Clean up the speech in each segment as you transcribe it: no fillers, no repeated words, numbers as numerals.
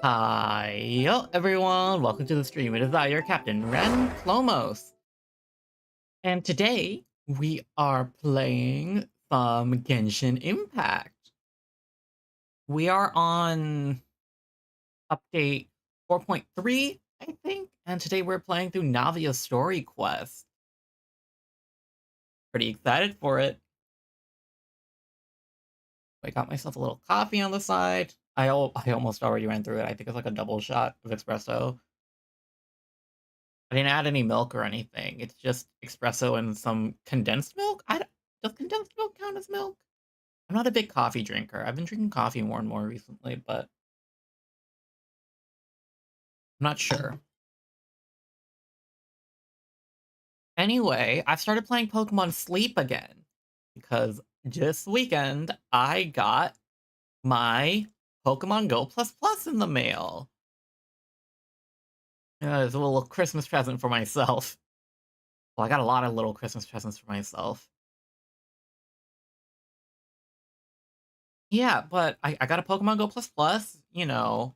Hiyo, everyone! Welcome to the stream. It is I, your captain, Ren Clomos. And today, we are playing some Genshin Impact. We are on update 4.3, I think, and today we're playing through Navia's story quest. Pretty excited for it. I got myself a little coffee on the side. I almost already ran through it. I think it's like a double shot of espresso. I didn't add any milk or anything. It's just espresso and some condensed milk? Does condensed milk count as milk? I'm not a big coffee drinker. I've been drinking coffee more and more recently, but I'm not sure. Anyway, I've started playing Pokemon Sleep again because this weekend I got my Pokemon Go Plus Plus in the mail. It's a little Christmas present for myself. Well, I got a lot of little Christmas presents for myself. Yeah, but I got a Pokemon Go Plus Plus, you know.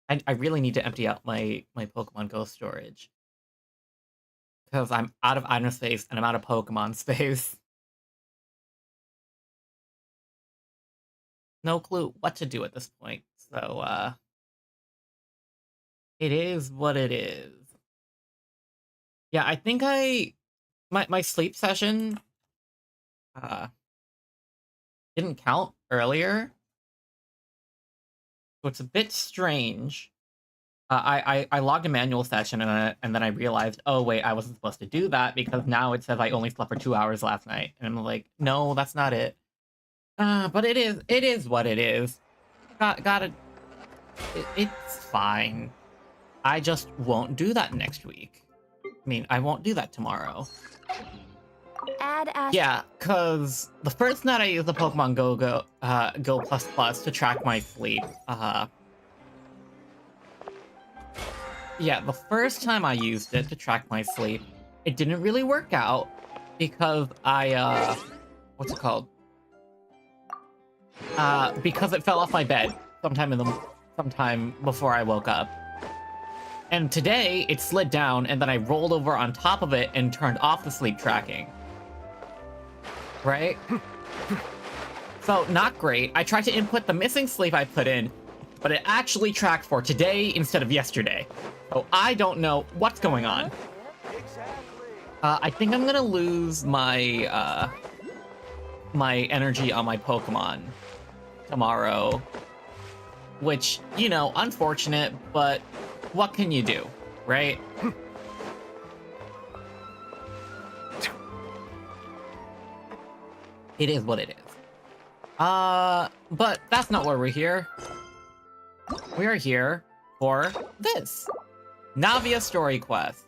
I really need to empty out my Pokemon Go storage. Because I'm out of item space and I'm out of Pokemon space. No clue what to do at this point. So, it is what it is. Yeah, I think my sleep session, uh, didn't count earlier. So it's a bit strange. I logged a manual session and then I realized, oh wait, I wasn't supposed to do that because now it says I only slept for 2 hours last night. And I'm like, no, that's not it. But it is what it is. It's fine. I just won't do that next week. I mean, I won't do that tomorrow. Yeah, cause the first night I used the Pokemon Go Plus Plus to track my sleep. Yeah, the first time I used it to track my sleep, it didn't really work out because what's it called? Because it fell off my bed sometime before I woke up. And today, it slid down, and then I rolled over on top of it and turned off the sleep tracking. Right? So, not great. I tried to input the missing sleep I put in, but it actually tracked for today instead of yesterday. So, I don't know what's going on. I think I'm gonna lose my, my energy on my Pokemon tomorrow. Which, you know, unfortunate, but what can you do, right? It is what it is. But that's not why we're here. We are here for this. Navia story quest.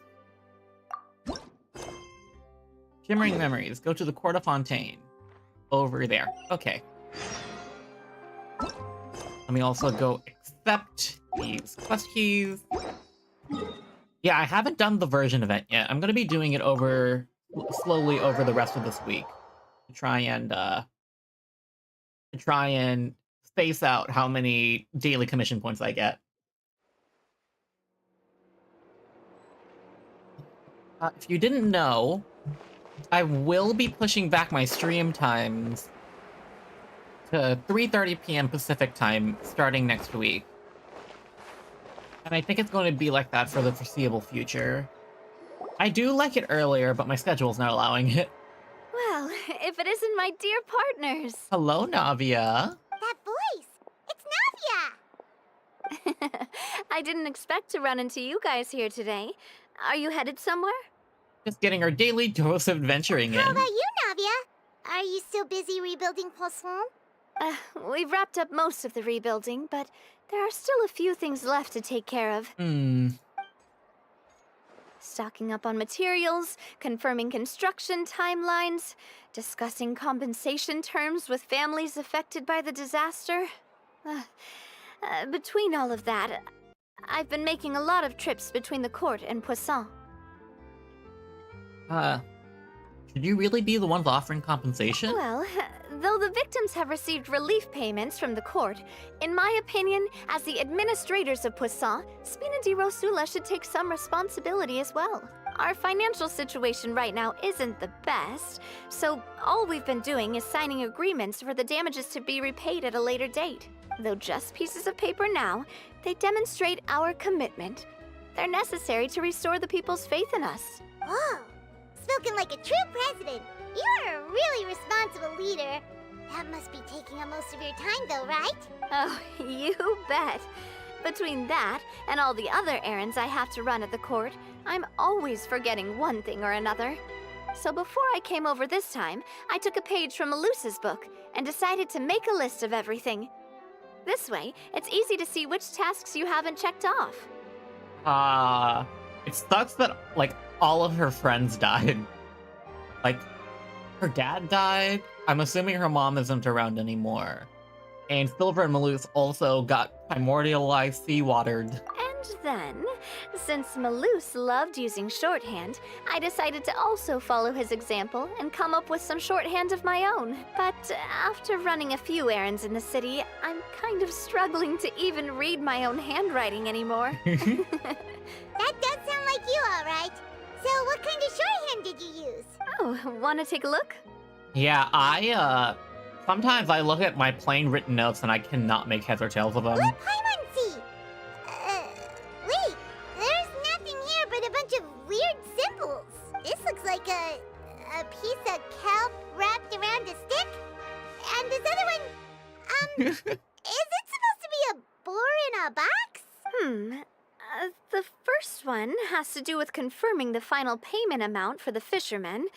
Shimmering Memories. Go to the Court of Fontaine. Over there. Okay. Let me also go accept these quest keys. Yeah, I haven't done the version event yet. I'm gonna be doing it slowly over the rest of this week to try and space out how many daily commission points I get. If you didn't know, I will be pushing back my stream times to 3:30 p.m. Pacific time starting next week. And I think it's going to be like that for the foreseeable future. I do like it earlier, but my schedule's not allowing it. Well, if it isn't my dear partners. Hello, Navia. That voice! It's Navia! I didn't expect to run into you guys here today. Are you headed somewhere? Just getting our daily dose of adventuring in. How about you, Navia? Are you still busy rebuilding Poisson? We've wrapped up most of the rebuilding, but there are still a few things left to take care of. Stocking up on materials, confirming construction timelines, discussing compensation terms with families affected by the disaster. Between all of that, I've been making a lot of trips between the court and Poisson. Should you really be the ones offering compensation? Well, though the victims have received relief payments from the court, in my opinion, as the administrators of Poisson, Spina di Rosula should take some responsibility as well. Our financial situation right now isn't the best, so all we've been doing is signing agreements for the damages to be repaid at a later date. Though just pieces of paper now, they demonstrate our commitment. They're necessary to restore the people's faith in us. Whoa! Spoken like a true president. You're a really responsible leader. That must be taking up most of your time, though, right? Oh, you bet. Between that and all the other errands I have to run at the court, I'm always forgetting one thing or another. So before I came over this time, I took a page from Melusa's book and decided to make a list of everything. This way, it's easy to see which tasks you haven't checked off. It sucks that, like, all of her friends died. Like, her dad died. I'm assuming her mom isn't around anymore. And Silver and Melus also got primordialized seawatered. And then, since Melus loved using shorthand, I decided to also follow his example and come up with some shorthand of my own. But after running a few errands in the city, I'm kind of struggling to even read my own handwriting anymore. That does sound like you, all right. So what kind of shorthand did you use? Oh, wanna take a look? Yeah, sometimes I look at my plain written notes and I cannot make heads or tails of them. Let Paimon see! Wait, there's nothing here but a bunch of weird symbols. This looks like a piece of kelp wrapped around a stick. And this other one, is it supposed to be a boar in a box? The first one has to do with confirming the final payment amount for the fishermen,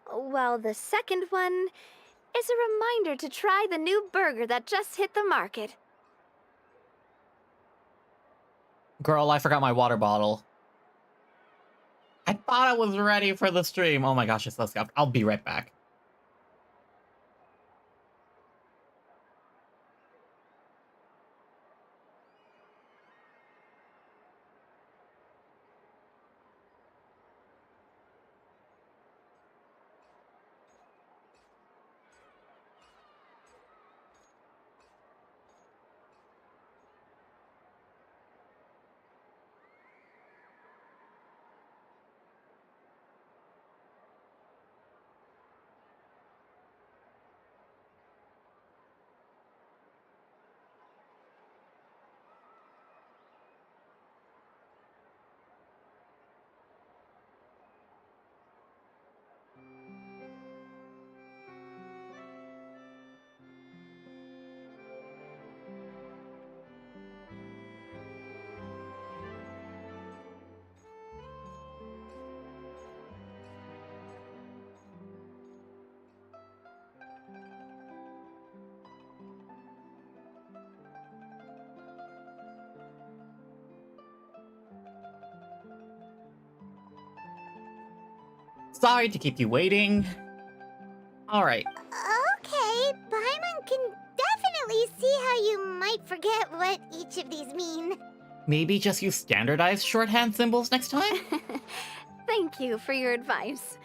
while the second one is a reminder to try the new burger that just hit the market. Girl, I forgot my water bottle. I thought I was ready for the stream. Oh my gosh, it's so scuffed. I'll be right back. Sorry to keep you waiting. Alright. Okay, Paimon can definitely see how you might forget what each of these mean. Maybe just use standardized shorthand symbols next time? Thank you for your advice.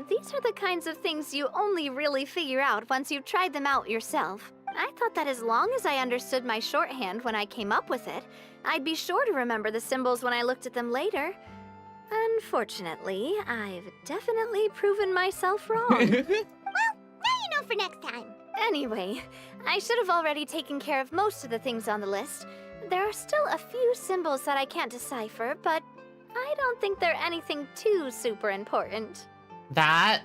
These are the kinds of things you only really figure out once you've tried them out yourself. I thought that as long as I understood my shorthand when I came up with it, I'd be sure to remember the symbols when I looked at them later. Unfortunately, I've definitely proven myself wrong. Well, now you know for next time. Anyway, I should have already taken care of most of the things on the list. There are still a few symbols that I can't decipher, but I don't think they're anything too super important. That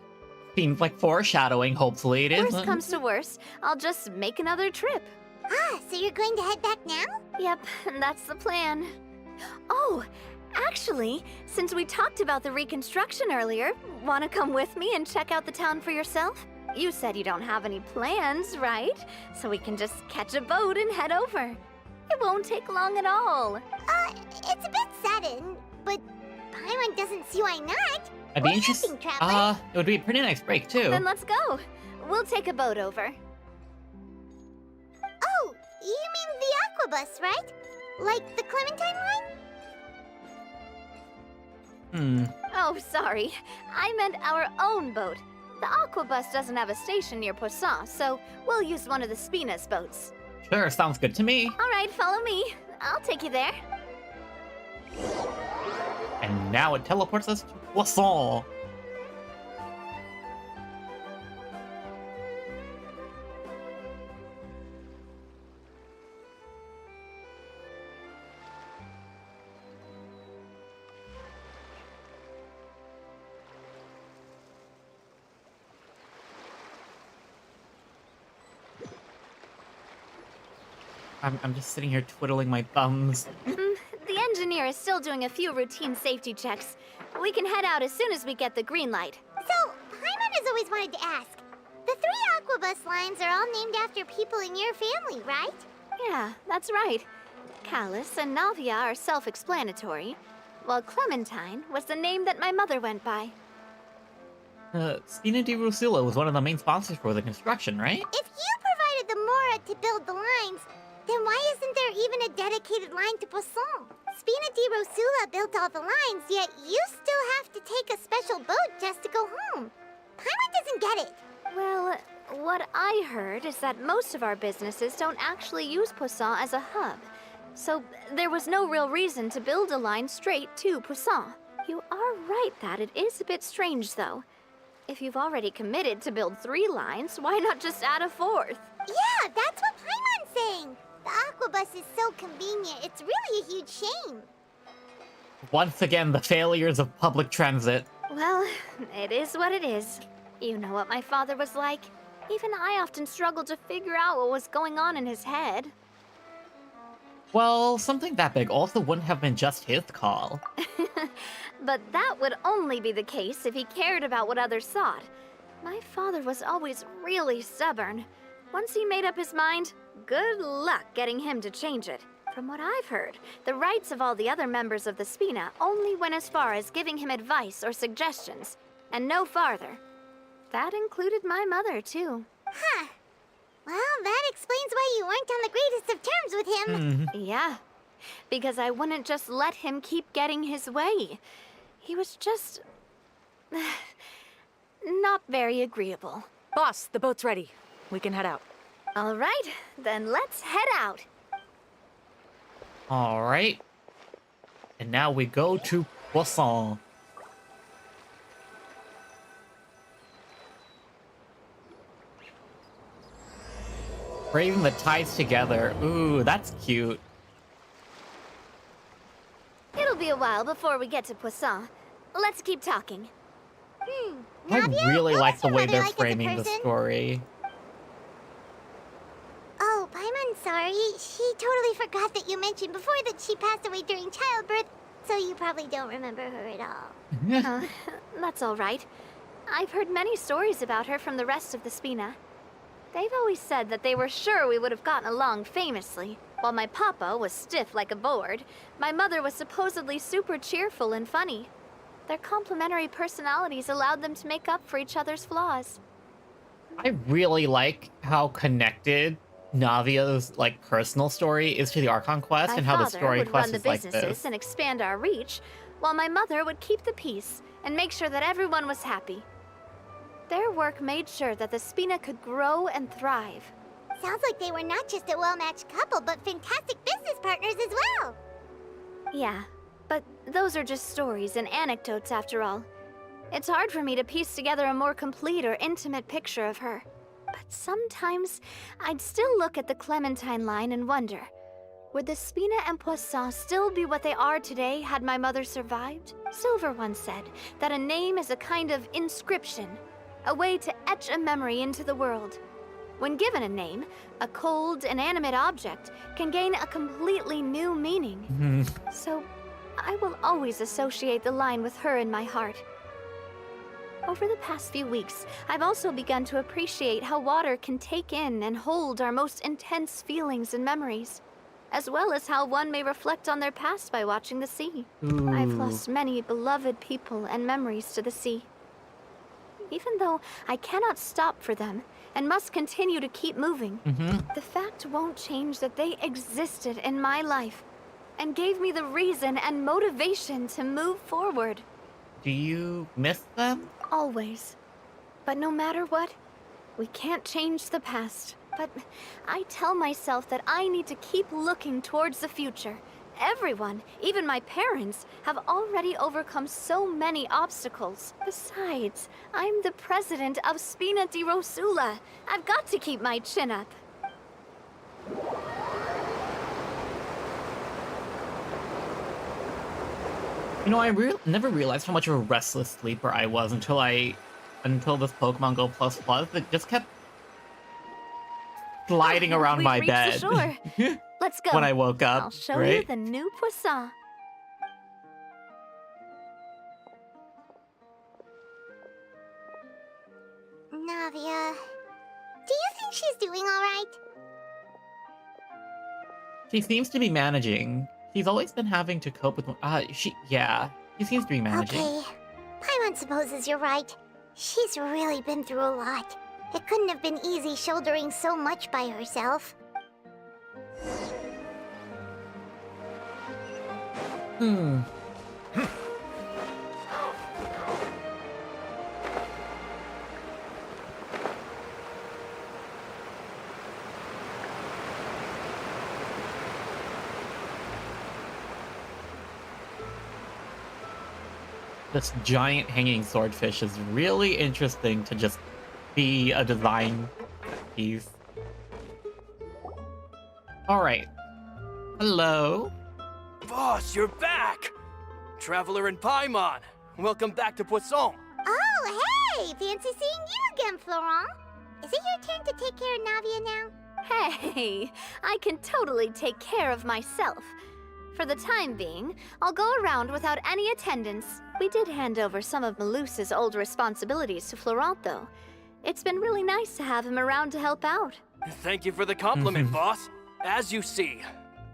seems like foreshadowing. Hopefully it isn't. Worst comes to worst, I'll just make another trip. Ah, so you're going to head back now? Yep, that's the plan. Oh, actually, since we talked about the reconstruction earlier, want to come with me and check out the town for yourself? You said you don't have any plans, right? So we can just catch a boat and head over. It won't take long at all. It's a bit sudden, but Paimon doesn't see why not. I'd be What do you interested. think, Traveler? It would be a pretty nice break too. Then let's go. We'll take a boat over. Oh, you mean the aquabus, right? Like the Clementine line? Hmm. Oh, sorry. I meant our own boat. The Aquabus doesn't have a station near Poisson, so we'll use one of the Spina's boats. Sure, sounds good to me. All right, follow me. I'll take you there. And now it teleports us to Poisson. I'm just sitting here twiddling my thumbs. The engineer is still doing a few routine safety checks. We can head out as soon as we get the green light. So, Paimon has always wanted to ask. The 3 Aquabus lines are all named after people in your family, right? Yeah, that's right. Callus and Navia are self-explanatory, while Clementine was the name that my mother went by. Spina di Rusula was one of the main sponsors for the construction, right? If you provided the Mora to build the lines, then why isn't there even a dedicated line to Poisson? Spina di Rosula built all the lines, yet you still have to take a special boat just to go home. Paimon doesn't get it. Well, what I heard is that most of our businesses don't actually use Poisson as a hub. So there was no real reason to build a line straight to Poisson. You are right that it is a bit strange, though. If you've already committed to build 3 lines, why not just add a 4th? Yeah, that's what Paimon's saying. The Aquabus is so convenient, it's really a huge shame. Once again, the failures of public transit. Well, it is what it is. You know what my father was like. Even I often struggled to figure out what was going on in his head. Well, something that big also wouldn't have been just his call. But that would only be the case if he cared about what others thought. My father was always really stubborn. Once he made up his mind, good luck getting him to change it. From what I've heard, the rights of all the other members of the Spina only went as far as giving him advice or suggestions, and no farther. That included my mother, too. Huh. Well, that explains why you weren't on the greatest of terms with him. Yeah, because I wouldn't just let him keep getting his way. He was just... not very agreeable. Boss, the boat's ready. We can head out. All right, then let's head out. Alright. And now we go to Poisson. Braving the tides together. Ooh, that's cute. It'll be a while before we get to Poisson. Let's keep talking. I Navia, really what like was the your way mother they're like as a framing the person? story. Oh, Paimon's sorry. She totally forgot that you mentioned before that she passed away during childbirth, so you probably don't remember her at all. That's all right. I've heard many stories about her from the rest of the Spina. They've always said that they were sure we would have gotten along famously. While my papa was stiff like a board, my mother was supposedly super cheerful and funny. Their complementary personalities allowed them to make up for each other's flaws. I really like how connected Navia's like personal story is to the Archon quest, My and how the father story would quest run the is like businesses this. and expand our reach, while my mother would keep the peace and make sure that everyone was happy. Their work made sure that the Spina could grow and thrive. Sounds like they were not just a well-matched couple, but fantastic business partners as well. Yeah, but those are just stories and anecdotes after all. It's hard for me to piece together a more complete or intimate picture of her. But sometimes, I'd still look at the Clementine line and wonder, would the Spina and Poisson still be what they are today had my mother survived? Silver once said that a name is a kind of inscription, a way to etch a memory into the world. When given a name, a cold, inanimate object can gain a completely new meaning. So, I will always associate the line with her in my heart. Over the past few weeks, I've also begun to appreciate how water can take in and hold our most intense feelings and memories, as well as how one may reflect on their past by watching the sea. I've Ooh. lost many beloved people and memories to the sea. Even though I cannot stop for them and must continue to keep moving, the fact won't change that they existed in my life and gave me the reason and motivation to move forward. Do you miss them? Always. But no matter what, we can't change the past. But I tell myself that I need to keep looking towards the future. Everyone, even my parents, have already overcome so many obstacles. Besides, I'm the president of Spina di Rosula. I've got to keep my chin up. You know, I never realized how much of a restless sleeper I was until this Pokemon Go Plus that just kept sliding around We've my reached bed. the shore. Let's go. When I woke up, I'll show right? you the new poisson. Navia, do you think she's doing all right? She seems to be managing. She's always been having to cope with. She seems to be managing. Okay. Paimon supposes you're right. She's really been through a lot. It couldn't have been easy shouldering so much by herself. This giant hanging swordfish is really interesting to just be a design piece. Alright. Hello? Boss, you're back! Traveler and Paimon, welcome back to Poisson. Oh, hey! Fancy seeing you again, Florent. Is it your turn to take care of Navia now? Hey, I can totally take care of myself. For the time being, I'll go around without any attendance. We did hand over some of Malus's old responsibilities to Florent, though. It's been really nice to have him around to help out. Thank you for the compliment, boss. As you see,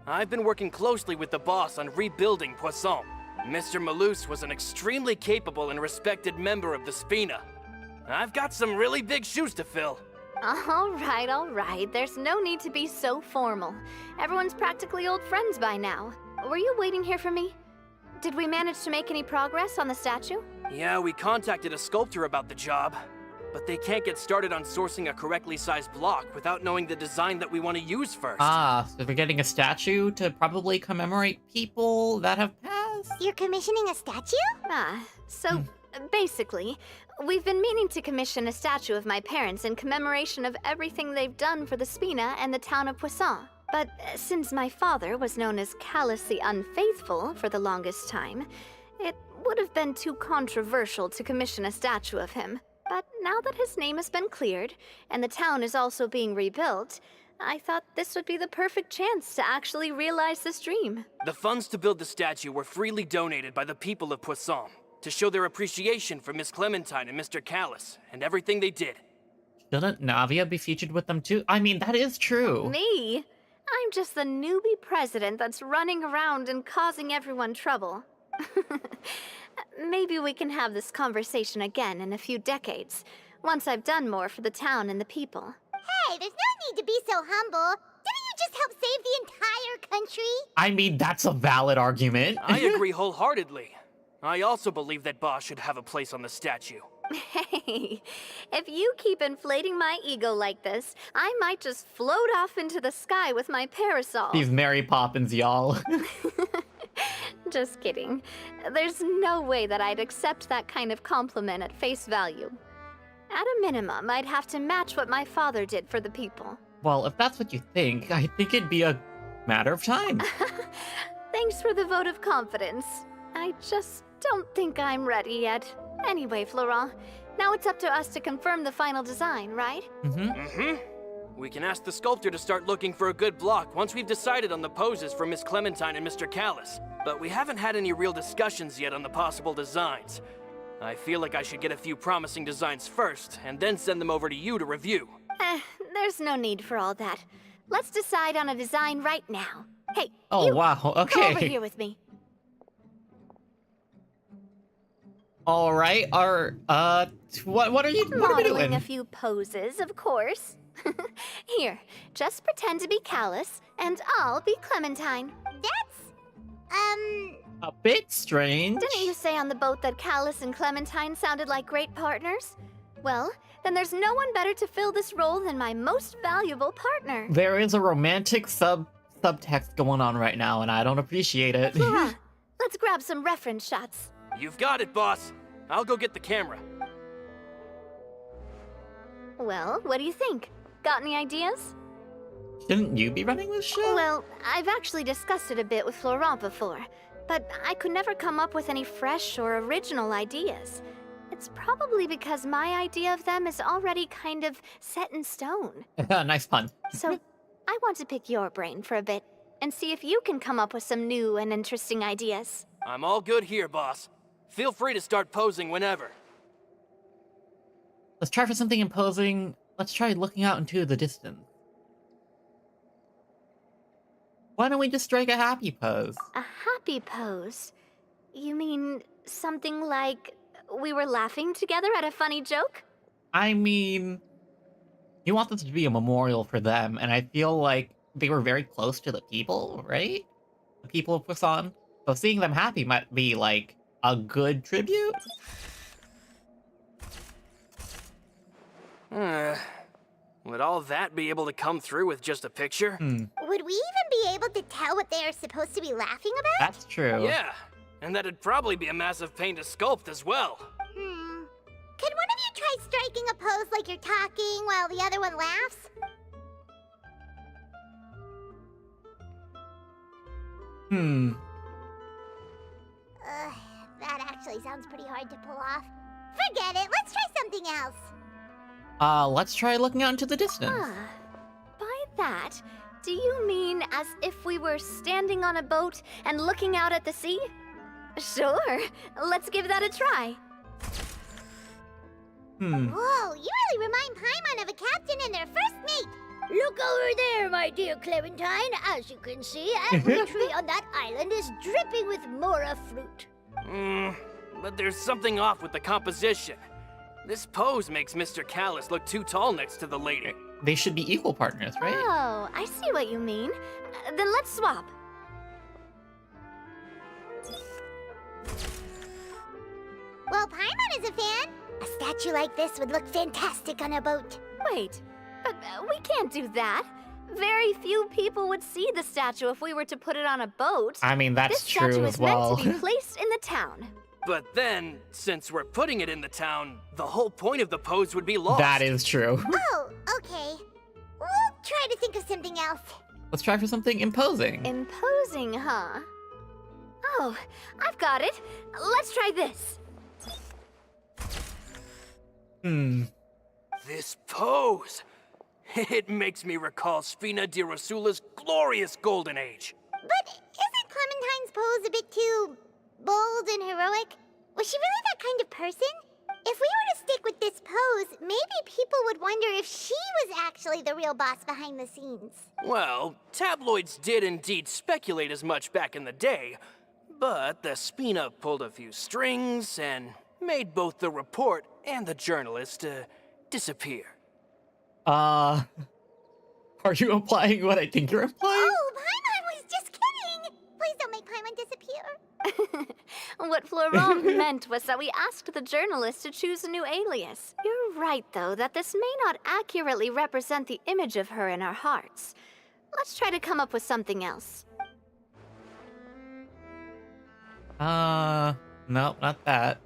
I've been working closely with the boss on rebuilding Poisson. Mr. Malus was an extremely capable and respected member of the Spina. I've got some really big shoes to fill. All right. There's no need to be so formal. Everyone's practically old friends by now. Were you waiting here for me? Did we manage to make any progress on the statue? Yeah, we contacted a sculptor about the job, but they can't get started on sourcing a correctly sized block without knowing the design that we want to use first. So we're getting a statue to probably commemorate people that have passed? You're commissioning a statue? Basically, we've been meaning to commission a statue of my parents in commemoration of everything they've done for the Spina and the town of Poisson. But since my father was known as Callus the Unfaithful for the longest time, it would have been too controversial to commission a statue of him. But now that his name has been cleared, and the town is also being rebuilt, I thought this would be the perfect chance to actually realize this dream. The funds to build the statue were freely donated by the people of Poisson to show their appreciation for Miss Clementine and Mr. Callus and everything they did. Shouldn't Navia be featured with them too? I mean, that is true. Me? I'm just the newbie president that's running around and causing everyone trouble. Maybe we can have this conversation again in a few decades, once I've done more for the town and the people. Hey, there's no need to be so humble. Didn't you just help save the entire country? I mean, that's a valid argument. I agree wholeheartedly. I also believe that Boss should have a place on the statue. Hey, if you keep inflating my ego like this, I might just float off into the sky with my parasol. These Mary Poppins, y'all. Just kidding. There's no way that I'd accept that kind of compliment at face value. At a minimum, I'd have to match what my father did for the people. Well, if that's what you think, I think it'd be a matter of time. Thanks for the vote of confidence. I just don't think I'm ready yet. Anyway, Florent, now it's up to us to confirm the final design, right? We can ask the sculptor to start looking for a good block once we've decided on the poses for Miss Clementine and Mr. Callus. But we haven't had any real discussions yet on the possible designs. I feel like I should get a few promising designs first, and then send them over to you to review. There's no need for all that. Let's decide on a design right now. Hey, Oh, you, wow, okay. come over here with me. All right, what are you Modeling doing? a few poses, of course. Here, just pretend to be Callus, and I'll be Clementine. A bit strange. Didn't you say on the boat that Callus and Clementine sounded like great partners? Well, then there's no one better to fill this role than my most valuable partner. There is a romantic subtext going on right now, and I don't appreciate it. Flora, let's grab some reference shots. You've got it, boss. I'll go get the camera. Well, what do you think? Got any ideas? Shouldn't you be running this show? Well, I've actually discussed it a bit with Florent before, but I could never come up with any fresh or original ideas. It's probably because my idea of them is already kind of set in stone. Nice pun. So, I want to pick your brain for a bit and see if you can come up with some new and interesting ideas. I'm all good here, boss. Feel free to start posing whenever. Let's try for something imposing. Let's try looking out into the distance. Why don't we just strike a happy pose? A happy pose? You mean something like we were laughing together at a funny joke? I mean, you want this to be a memorial for them, and I feel like they were very close to the people, right? The people of Poisson. So seeing them happy might be, like, a good tribute? Would all that be able to come through with just a picture? Would we even be able to tell what they are supposed to be laughing about? That's true. Yeah, and that'd probably be a massive pain to sculpt as well. Could one of you try striking a pose like you're talking while the other one laughs? That actually sounds pretty hard to pull off. Forget it, let's try something else. Let's try looking out into the distance. By that, do you mean as if we were standing on a boat and looking out at the sea? Sure, let's give that a try. Whoa, you really remind Paimon of a captain and their first mate. Look over there, my dear Clementine. As you can see, every tree on that island is dripping with mora fruit. But there's something off with the composition. This pose makes Mr. Callis look too tall next to the lady. They should be equal partners, right? Oh, I see what you mean. Then let's swap. Well, Paimon is a fan. A statue like this would look fantastic on a boat. Wait, but we can't do that. Very few people would see the statue if we were to put it on a boat. I mean, that's This statue true is as well. meant to be placed in the town. But then, since we're putting it in the town, the whole point of the pose would be lost. That is true. Oh, okay. We'll try to think of something else. Let's try for something imposing. Imposing, huh? Oh, I've got it. Let's try this. This pose. It makes me recall Spina di Rosula's glorious golden age. But isn't Clementine's pose a bit too bold and heroic? Was she really that kind of person? If we were to stick with this pose, maybe people would wonder if she was actually the real boss behind the scenes. Well, tabloids did indeed speculate as much back in the day, but the Spina pulled a few strings and made both the report and the journalist disappear. Are you implying what I think you're implying? Oh, Paimon was just kidding! Please don't make Paimon disappear. What Florent meant was that we asked the journalist to choose a new alias. You're right, though, that this may not accurately represent the image of her in our hearts. Let's try to come up with something else. Nope, not that.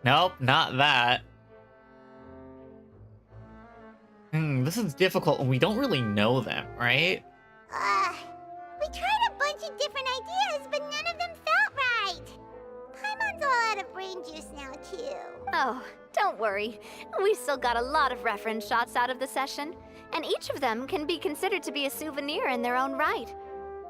Nope, not that. This is difficult when we don't really know them, right? We tried a bunch of different ideas, but none of them felt right. Paimon's all out of brain juice now, too. Oh, don't worry. We still got a lot of reference shots out of the session, and each of them can be considered to be a souvenir in their own right.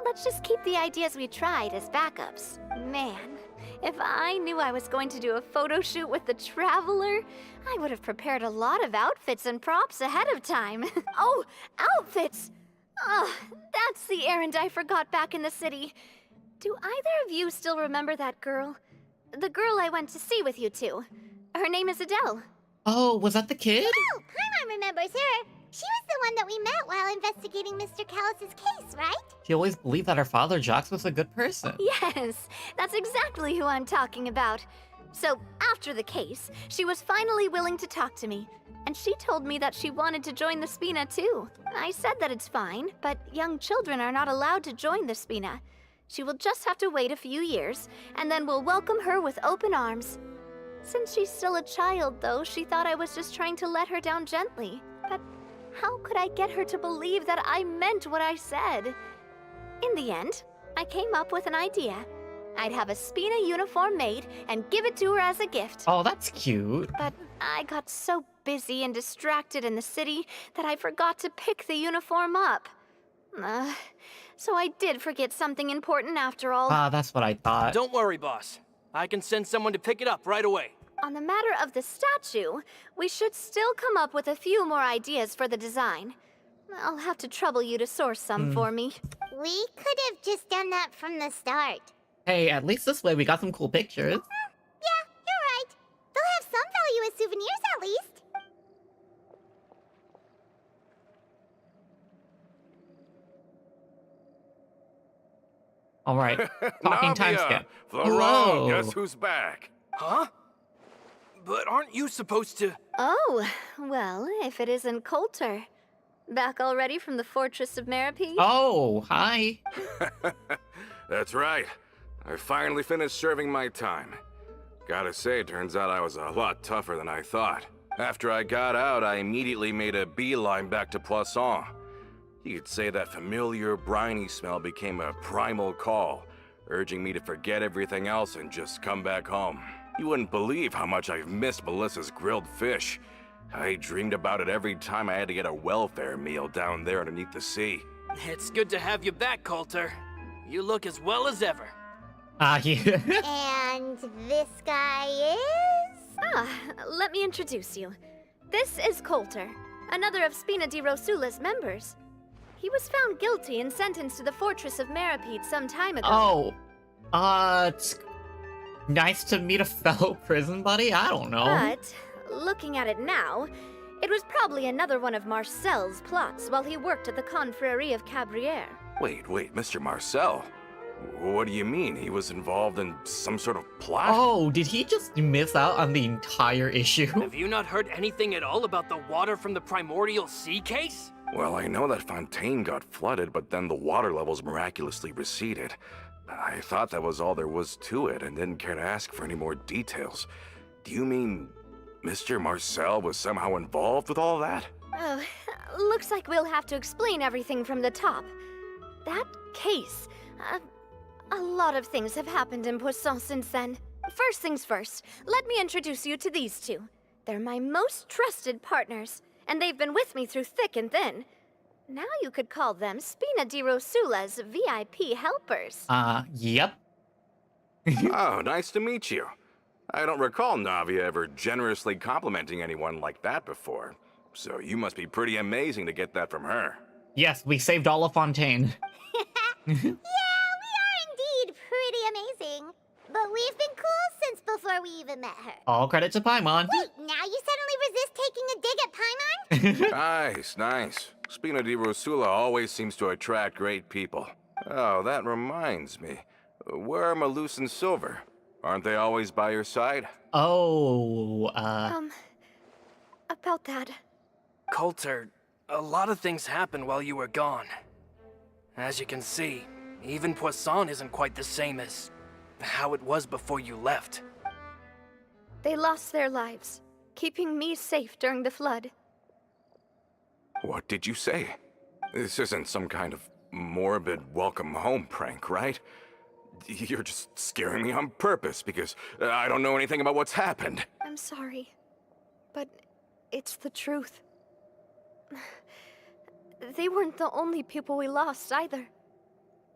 Let's just keep the ideas we tried as backups. Man, if I knew I was going to do a photo shoot with the Traveler, I would have prepared a lot of outfits and props ahead of time. Oh, outfits! Oh, that's the errand I forgot back in the city. Do either of you still remember that girl? The girl I went to see with you two. Her name is Adele. Oh, was that the kid? Oh, Paimon remembers her. She was the one that we met while investigating Mr. Callis' case, right? She always believed that her father, Jacques, was a good person. Yes, that's exactly who I'm talking about. So, after the case, she was finally willing to talk to me. And she told me that she wanted to join the Spina too. I said that it's fine, but young children are not allowed to join the Spina. She will just have to wait a few years, and then we'll welcome her with open arms. Since she's still a child, though, she thought I was just trying to let her down gently. But how could I get her to believe that I meant what I said? In the end, I came up with an idea. I'd have a Spina uniform made and give it to her as a gift. Oh, that's cute. But I got so busy and distracted in the city that I forgot to pick the uniform up. So I did forget something important after all. That's what I thought. Don't worry, boss. I can send someone to pick it up right away. On the matter of the statue, we should still come up with a few more ideas for the design. I'll have to trouble you to source some for me. We could have just done that from the start. Hey, at least this way we got some cool pictures. Yeah, you're right. They'll have some value as souvenirs at least. All right, talking time Navia, skip. Vroid, guess who's back? Huh? But aren't you supposed to... Oh, well, if it isn't Coulter. Back already from the Fortress of Meripede? Oh, hi. That's right. I finally finished serving my time. Gotta say, turns out I was a lot tougher than I thought. After I got out, I immediately made a beeline back to Poisson. You could say that familiar, briny smell became a primal call, urging me to forget everything else and just come back home. You wouldn't believe how much I've missed Melissa's grilled fish. I dreamed about it every time I had to get a welfare meal down there underneath the sea. It's good to have you back, Coulter. You look as well as ever. Yeah. And this guy is? Let me introduce you. This is Coulter, another of Spina di Rosula's members. He was found guilty and sentenced to the Fortress of Meripede some time ago. It's nice to meet a fellow prison buddy? I don't know. But, looking at it now, it was probably another one of Marcel's plots while he worked at the Confrérie of Cabrières. Wait, Mr. Marcel? What do you mean? He was involved in some sort of plot? Oh, did he just miss out on the entire issue? Have you not heard anything at all about the water from the primordial sea case? Well, I know that Fontaine got flooded, but then the water levels miraculously receded. I thought that was all there was to it and didn't care to ask for any more details. Do you mean Mr. Marcel was somehow involved with all that? Oh, looks like we'll have to explain everything from the top. That case, a lot of things have happened in Poisson since then. First things first, let me introduce you to these two. They're my most trusted partners, and they've been with me through thick and thin. Now you could call them Spina di Rosula's VIP helpers. Yep. Oh, nice to meet you. I don't recall Navia ever generously complimenting anyone like that before. So you must be pretty amazing to get that from her. Yes, we saved all of Fontaine. Yeah, we are indeed pretty amazing. But we've been cool since before we even met her. All credit to Paimon. Wait, now you suddenly resist taking a dig at Paimon? Nice. Spina di Rosula always seems to attract great people. Oh, that reminds me. Where are Malus and Silver? Aren't they always by your side? Oh, About that. Coulter, a lot of things happened while you were gone. As you can see, even Poisson isn't quite the same as how it was before you left. They lost their lives, keeping me safe during the flood. What did you say? This isn't some kind of morbid welcome home prank, right? You're just scaring me on purpose because I don't know anything about what's happened. I'm sorry, but it's the truth. They weren't the only people we lost either.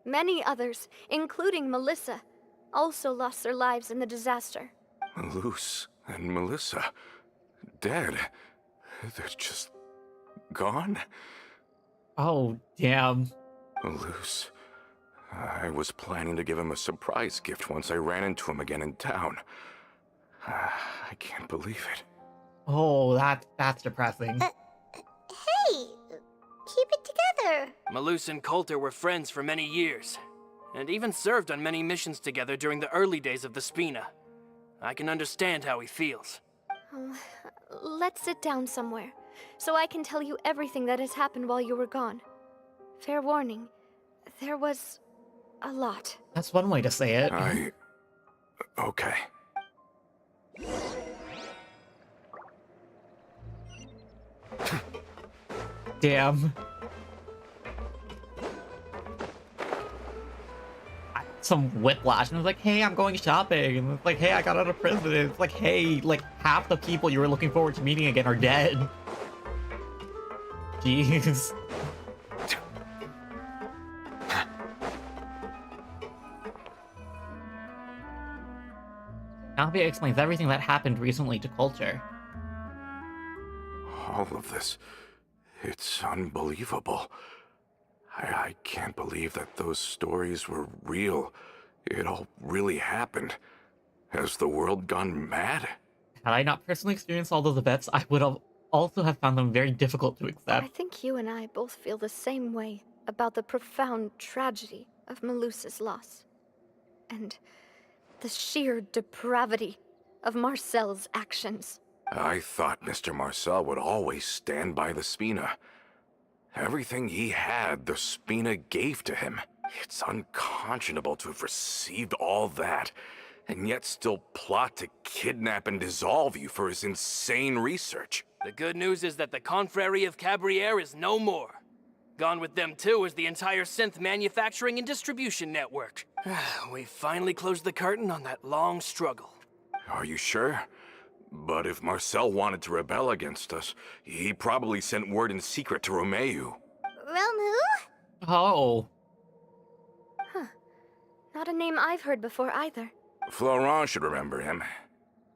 Many others, including Melissa, also lost their lives in the disaster. Malus and Melissa, dead. They're just gone? oh, damn. Malus. I was planning to give him a surprise gift once I ran into him again in town. I can't believe it. Oh, that's depressing. Hey, keep it together. Malus and Coulter were friends for many years, and even served on many missions together during the early days of the Spina. I can understand how he feels. Oh, let's sit down somewhere, so I can tell you everything that has happened while you were gone. Fair warning, there was a lot. That's one way to say it. Okay. Damn. Some whiplash, and it's like, hey, I'm going shopping, and it's like, hey, I got out of prison, and it's like, hey, like, half the people you were looking forward to meeting again are dead. Jeez. Navia explains everything that happened recently to Culture. All of this, it's unbelievable. I can't believe that those stories were real. It all really happened. Has the world gone mad? Had I not personally experienced all those events, I would have also have found them very difficult to I accept. think you and I both feel the same way about the profound tragedy of Melusa's loss. And the sheer depravity of Marcel's actions. I thought Mr. Marcel would always stand by the Spina. Everything he had, the Spina gave to him. It's unconscionable to have received all that, and yet still plot to kidnap and dissolve you for his insane research. The good news is that the Confrérie of Cabriere is no more. Gone with them too is the entire synth manufacturing and distribution network. We finally closed the curtain on that long struggle. Are you sure? But if Marcel wanted to rebel against us, he probably sent word in secret to Romeu. Romu? Oh. Not a name I've heard before either. Florent should remember him.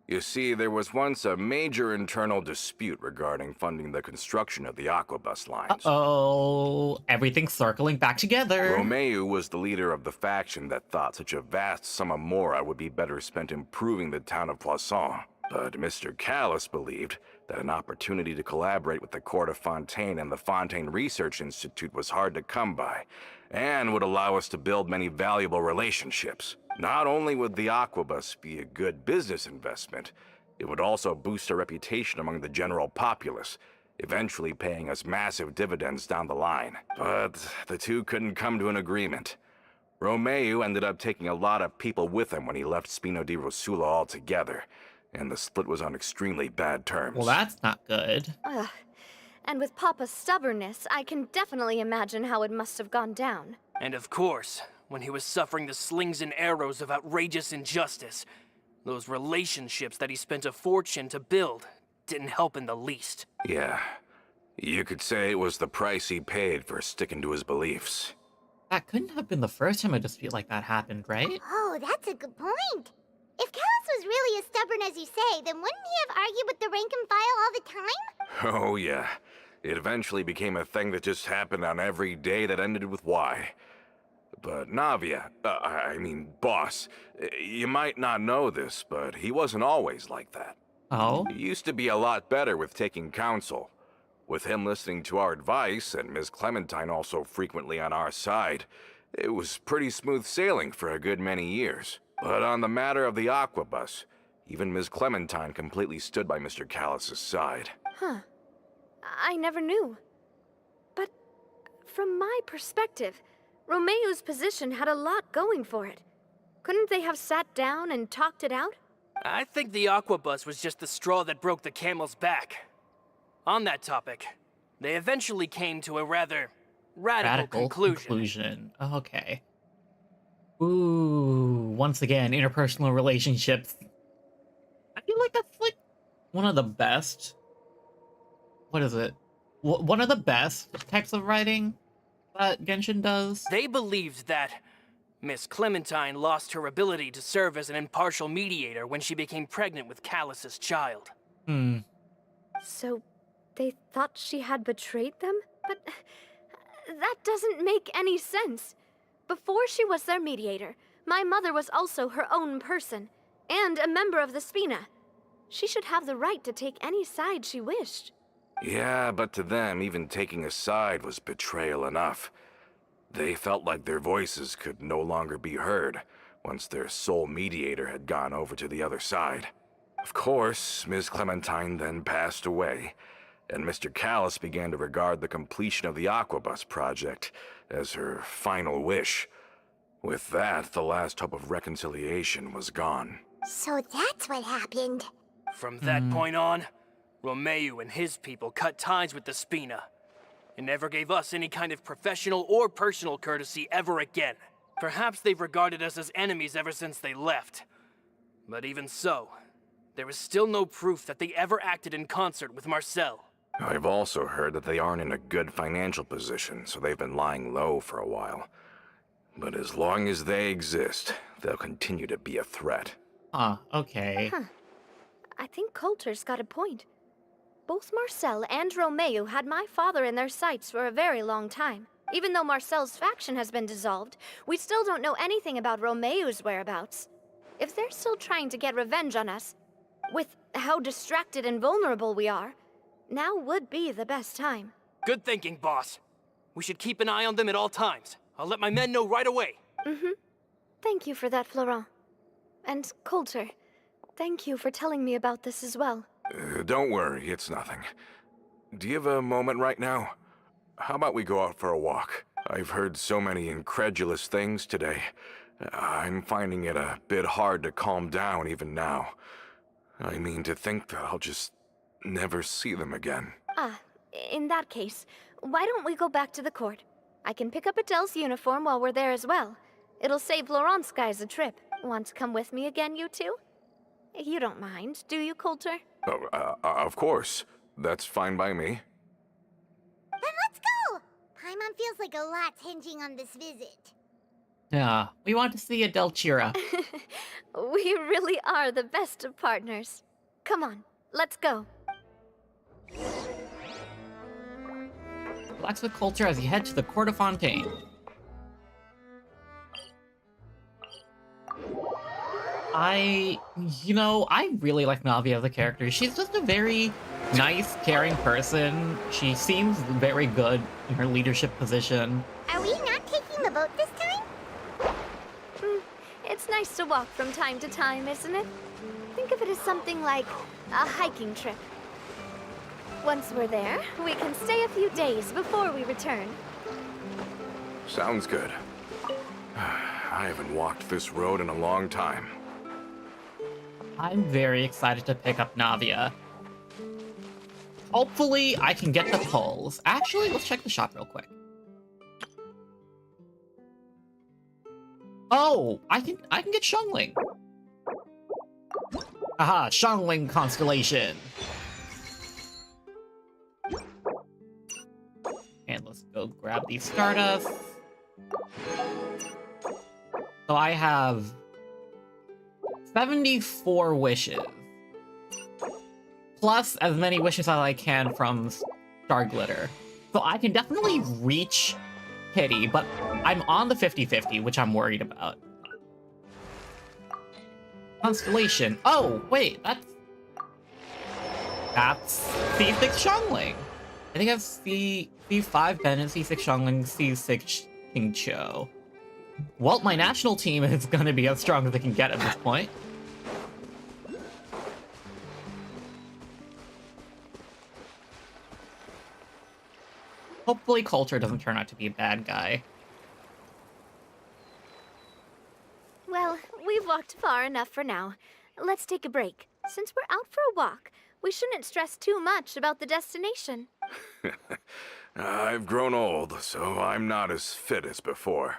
You see, there was once a major internal dispute regarding funding the construction of the Aquabus lines. Oh, everything's circling back together. Romeu was the leader of the faction that thought such a vast sum of mora would be better spent improving the town of Poisson. But Mr. Callis believed that an opportunity to collaborate with the court of Fontaine and the Fontaine Research Institute was hard to come by, and would allow us to build many valuable relationships. Not only would the Aquabus be a good business investment, it would also boost our reputation among the general populace, eventually paying us massive dividends down the line. But the two couldn't come to an agreement. Romeu ended up taking a lot of people with him when he left Spino di Rosula altogether, and the split was on extremely bad terms. Well, that's not good. Ugh. And with Papa's stubbornness, I can definitely imagine how it must have gone down. And of course, when he was suffering the slings and arrows of outrageous injustice, those relationships that he spent a fortune to build didn't help in the least. Yeah, you could say it was the price he paid for sticking to his beliefs. That couldn't have been the first time a dispute like that happened, right? Oh, that's a good point. If Callis was really as stubborn as you say, then wouldn't he have argued with the rank and file all the time? Oh yeah, it eventually became a thing that just happened on every day that ended with Y. But Navia, boss, you might not know this, but he wasn't always like that. Oh? He used to be a lot better with taking counsel. With him listening to our advice, and Ms. Clementine also frequently on our side, it was pretty smooth sailing for a good many years. But on the matter of the Aquabus, even Ms. Clementine completely stood by Mr. Callis's side. Huh. I never knew. But from my perspective, Romeu's position had a lot going for it. Couldn't they have sat down and talked it out? I think the Aquabus was just the straw that broke the camel's back. On that topic, they eventually came to a rather radical conclusion. Okay. Ooh, once again, interpersonal relationships. I feel like that's like one of the best. What is it? One of the best types of writing that Genshin does. They believed that Miss Clementine lost her ability to serve as an impartial mediator when she became pregnant with Callis's child. So, they thought she had betrayed them? But that doesn't make any sense. Before she was their mediator, my mother was also her own person, and a member of the Spina. She should have the right to take any side she wished. Yeah, but to them, even taking a side was betrayal enough. They felt like their voices could no longer be heard, once their sole mediator had gone over to the other side. Of course, Ms. Clementine then passed away, and Mr. Callis began to regard the completion of the Aquabus project as her final wish. With that, the last hope of reconciliation was gone. So that's what happened. From that point on, Romeo and his people cut ties with the Spina, and never gave us any kind of professional or personal courtesy ever again. Perhaps they've regarded us as enemies ever since they left. But even so, there is still no proof that they ever acted in concert with Marcel. I've also heard that they aren't in a good financial position, so they've been lying low for a while. But as long as they exist, they'll continue to be a threat. Okay. I think Coulter's got a point. Both Marcel and Romeo had my father in their sights for a very long time. Even though Marcel's faction has been dissolved, we still don't know anything about Romeo's whereabouts. If they're still trying to get revenge on us, with how distracted and vulnerable we are, now would be the best time. Good thinking, boss. We should keep an eye on them at all times. I'll let my men know right away. Thank you for that, Florent. And Coulter, thank you for telling me about this as well. Don't worry, it's nothing. Do you have a moment right now? How about we go out for a walk? I've heard so many incredulous things today. I'm finding it a bit hard to calm down even now. I mean, to think that I'll just never see them again. In that case, why don't we go back to the court? I can pick up Adele's uniform while we're there as well. It'll save Laurent's guys a trip. Want to come with me again, you two? You don't mind, do you, Coulter? Oh, of course. That's fine by me. Then let's go! Paimon feels like a lot's hinging on this visit. Yeah, we want to see Adele cheer up. We really are the best of partners. Come on, let's go. Relax with Coulter as you head to the Court of Fontaine. I really like Navia as a character. She's just a very nice, caring person. She seems very good in her leadership position. Are we not taking the boat this time? It's nice to walk from time to time, isn't it? Think of it as something like a hiking trip. Once we're there, we can stay a few days before we return. Sounds good. I haven't walked this road in a long time. I'm very excited to pick up Navia. Hopefully, I can get the pulls. Actually, let's check the shop real quick. Oh, I can get Xiangling. Aha, Xiangling Constellation. And let's go grab these Stardust. So I have 74 wishes. Plus as many wishes as I can from Star Glitter. So I can definitely reach Kitty, but I'm on the 50-50, which I'm worried about. Constellation. Oh, wait, that's C6 Xiangling. I think that's C5 Bennett, C6 Xiangling, C6 King Cho. Well, my national team is gonna be as strong as it can get at this point. Hopefully Coulter doesn't turn out to be a bad guy. Well, we've walked far enough for now. Let's take a break. Since we're out for a walk, we shouldn't stress too much about the destination. I've grown old, so I'm not as fit as before.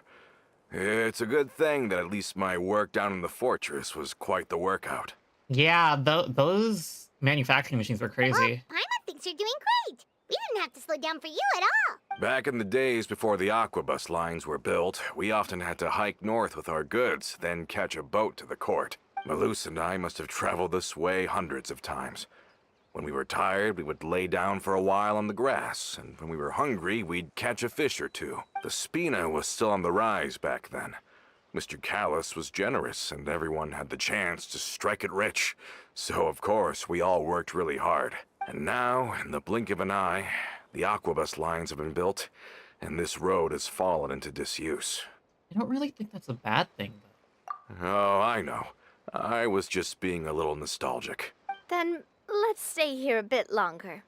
It's a good thing that at least my work down in the fortress was quite the workout. Yeah, those manufacturing machines were crazy. Well, Paimon thinks you're doing great. We didn't have to slow down for you at all. Back in the days before the Aquabus lines were built, we often had to hike north with our goods, then catch a boat to the court. Malus and I must have traveled this way hundreds of times. When we were tired, we would lay down for a while on the grass, and when we were hungry, we'd catch a fish or two. The Spina was still on the rise back then. Mr. Callis was generous, and everyone had the chance to strike it rich. So, of course, we all worked really hard. And now, in the blink of an eye, the Aquabus lines have been built, and this road has fallen into disuse. I don't really think that's a bad thing, Oh, I know. I was just being a little nostalgic. Then let's stay here a bit longer.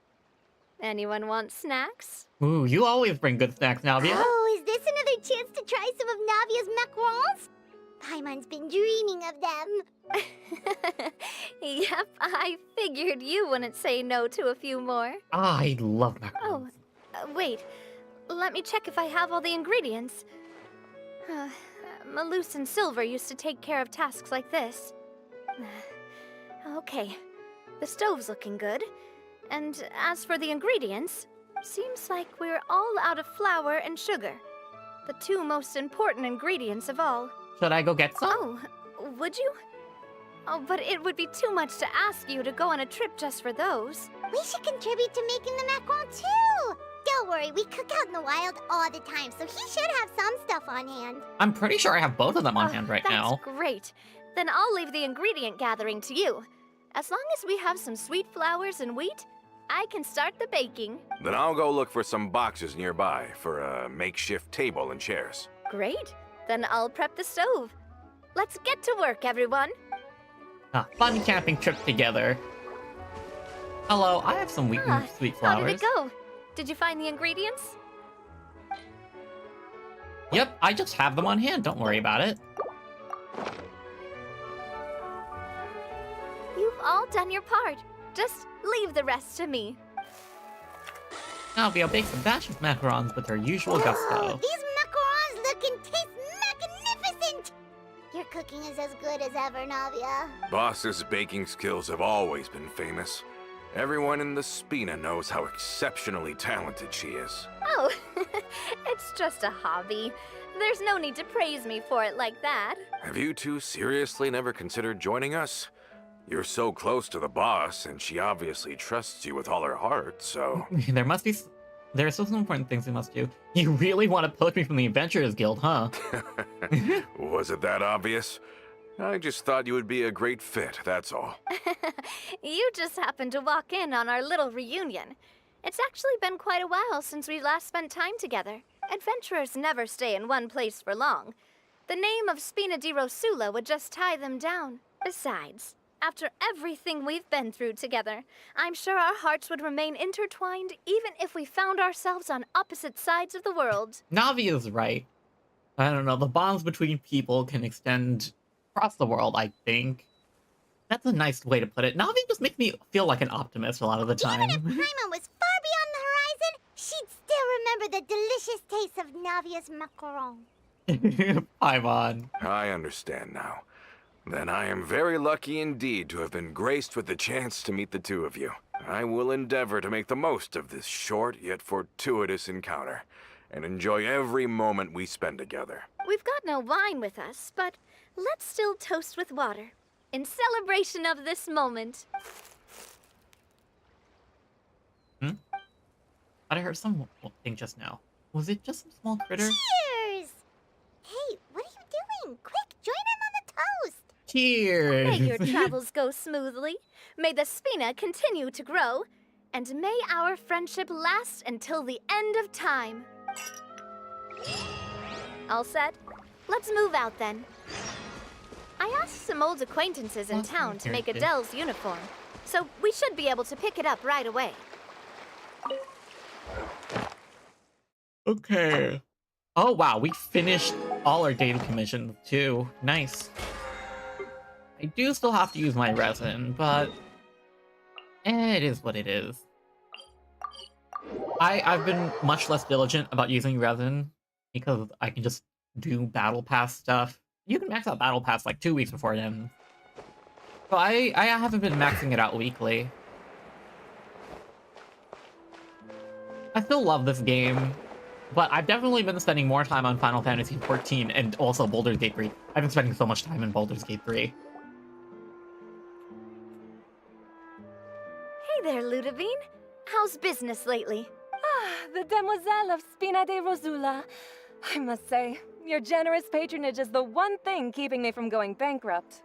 Anyone want snacks? Ooh, you always bring good snacks, Navia. Oh, is this another chance to try some of Navia's macarons? Paimon's been dreaming of them. Yep, I figured you wouldn't say no to a few more. I love macarons. Oh, wait. Let me check if I have all the ingredients. Malus and Silver used to take care of tasks like this. Okay, the stove's looking good. And as for the ingredients, seems like we're all out of flour and sugar. The two most important ingredients of all. Should I go get some? Oh, would you? Oh, but it would be too much to ask you to go on a trip just for those. We should contribute to making the macaron too. Don't worry, we cook out in the wild all the time, so he should have some stuff on hand. I'm pretty sure I have both of them on hand right now. That's great. Then I'll leave the ingredient gathering to you. As long as we have some sweet flours and wheat, I can start the baking. Then I'll go look for some boxes nearby for a makeshift table and chairs. Great. Then I'll prep the stove. Let's get to work, everyone. A fun camping trip together. Hello, I have some wheat and sweet flowers. How did it go? Did you find the ingredients? Yep, I just have them on hand. Don't worry about it. You've all done your part. Just leave the rest to me. Navia bakes a batch of macarons with her usual gusto. These macarons look and taste magnificent! Your cooking is as good as ever, Navia. Boss's baking skills have always been famous. Everyone in the Spina knows how exceptionally talented she is. Oh, it's just a hobby. There's no need to praise me for it like that. Have you two seriously never considered joining us? You're so close to the boss, and she obviously trusts you with all her heart, so... There are still some important things we must do. You really want to poach me from the Adventurers Guild, huh? Was it that obvious? I just thought you would be a great fit, that's all. You just happened to walk in on our little reunion. It's actually been quite a while since we last spent time together. Adventurers never stay in one place for long. The name of Spina di Rosula would just tie them down. Besides, after everything we've been through together, I'm sure our hearts would remain intertwined even if we found ourselves on opposite sides of the world. Navia's right. I don't know, the bonds between people can extend across the world, I think. That's a nice way to put it. Navia just makes me feel like an optimist a lot of the time. Even if Paimon was far beyond the horizon, she'd still remember the delicious taste of Navia's macaron. Paimon. I understand now. Then I am very lucky indeed to have been graced with the chance to meet the two of you. I will endeavor to make the most of this short yet fortuitous encounter, and enjoy every moment we spend together. We've got no wine with us, but let's still toast with water, in celebration of this moment. I heard something just now. Was it just some small critter? Cheers! Hey, what are you doing? Quick, join in on the toast! Cheers! May your travels go smoothly, may the Spina continue to grow, and may our friendship last until the end of time. All set? Let's move out then. I asked some old acquaintances in town to make Adele's uniform, so we should be able to pick it up right away. Okay. Oh wow, we finished all our data commissions too. Nice. I do still have to use my resin, but it is what it is. I've been much less diligent about using resin because I can just do battle pass stuff. You can max out battle pass like 2 weeks before it ends. So I haven't been maxing it out weekly. I still love this game, but I've definitely been spending more time on Final Fantasy XIV and also Baldur's Gate 3. I've been spending so much time in Baldur's Gate 3. Hey there, Ludovine. How's business lately? The Demoiselle of Spina di Rosula. I must say, your generous patronage is the one thing keeping me from going bankrupt.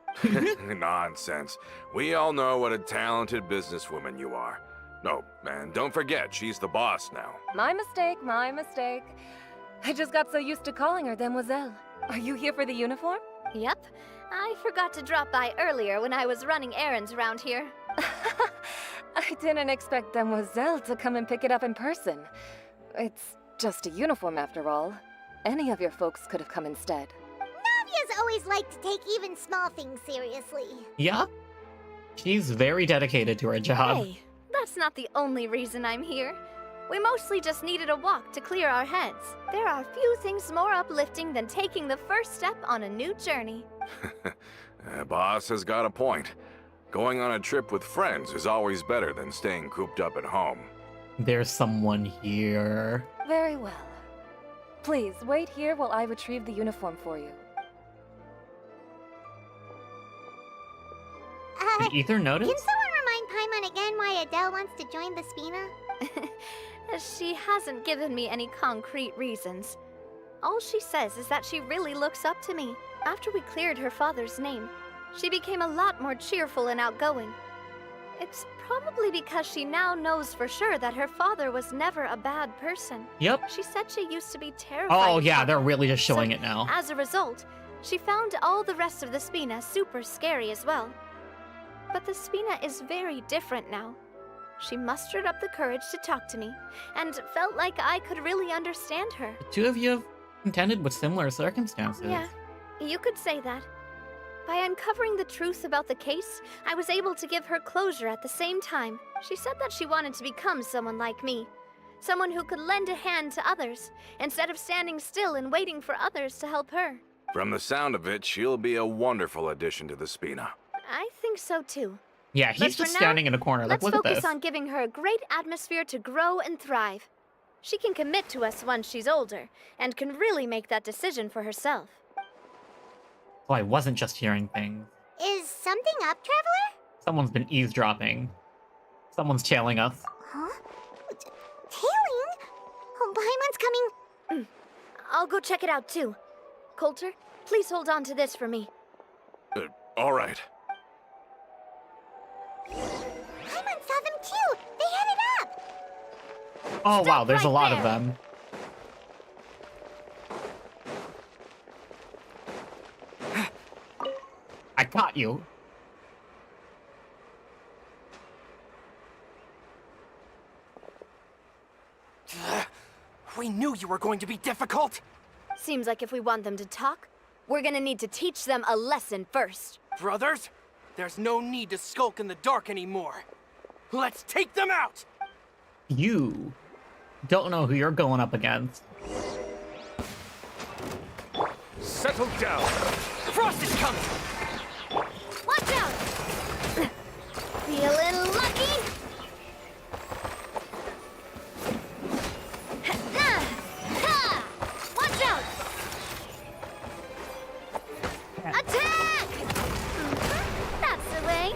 Nonsense. We all know what a talented businesswoman you are. No, and don't forget, she's the boss now. My mistake, my mistake. I just got so used to calling her Demoiselle. Are you here for the uniform? Yep. I forgot to drop by earlier when I was running errands around here. I didn't expect Demoiselle to come and pick it up in person. It's just a uniform after all. Any of your folks could have come instead. Navia's always liked to take even small things seriously. Yup. She's very dedicated to her job. Hey, that's not the only reason I'm here. We mostly just needed a walk to clear our heads. There are few things more uplifting than taking the first step on a new journey. Boss has got a point. Going on a trip with friends is always better than staying cooped up at home. There's someone here. Very well. Please, wait here while I retrieve the uniform for you. Did Ether notice? Can someone remind Paimon again why Adele wants to join the Spina? She hasn't given me any concrete reasons. All she says is that she really looks up to me. After we cleared her father's name, she became a lot more cheerful and outgoing. It's probably because she now knows for sure that her father was never a bad person. Yep. She said she used to be terrified. Oh of yeah, him. they're really just showing So, it now. As a result, she found all the rest of the Spina super scary as well. But the Spina is very different now. She mustered up the courage to talk to me, and felt like I could really understand her. The two of you have contended with similar circumstances. Yeah, you could say that. By uncovering the truth about the case, I was able to give her closure at the same time. She said that she wanted to become someone like me. Someone who could lend a hand to others, instead of standing still and waiting for others to help her. From the sound of it, she'll be a wonderful addition to the Spina. I think so too. Yeah, But he's for just now, standing in a corner. Like, Let's look at focus this. on giving her a great atmosphere to grow and thrive. She can commit to us once she's older, and can really make that decision for herself. Oh, I wasn't just hearing things. Is something up, Traveler? Someone's been eavesdropping. Someone's tailing us. Huh? Tailing? Oh, Paimon's coming. I'll go check it out too. Coulter, please hold on to this for me. All right. Paimon saw them too. They headed up. Oh wow, Stop there's a right lot of there. them. I caught you. We knew you were going to be difficult! Seems like if we want them to talk, we're gonna need to teach them a lesson first. Brothers, there's no need to skulk in the dark anymore. Let's take them out! You don't know who you're going up against. Settle down. Frost is coming! Watch out! Feeling lucky? Ha! Watch out! Attack! That's the way.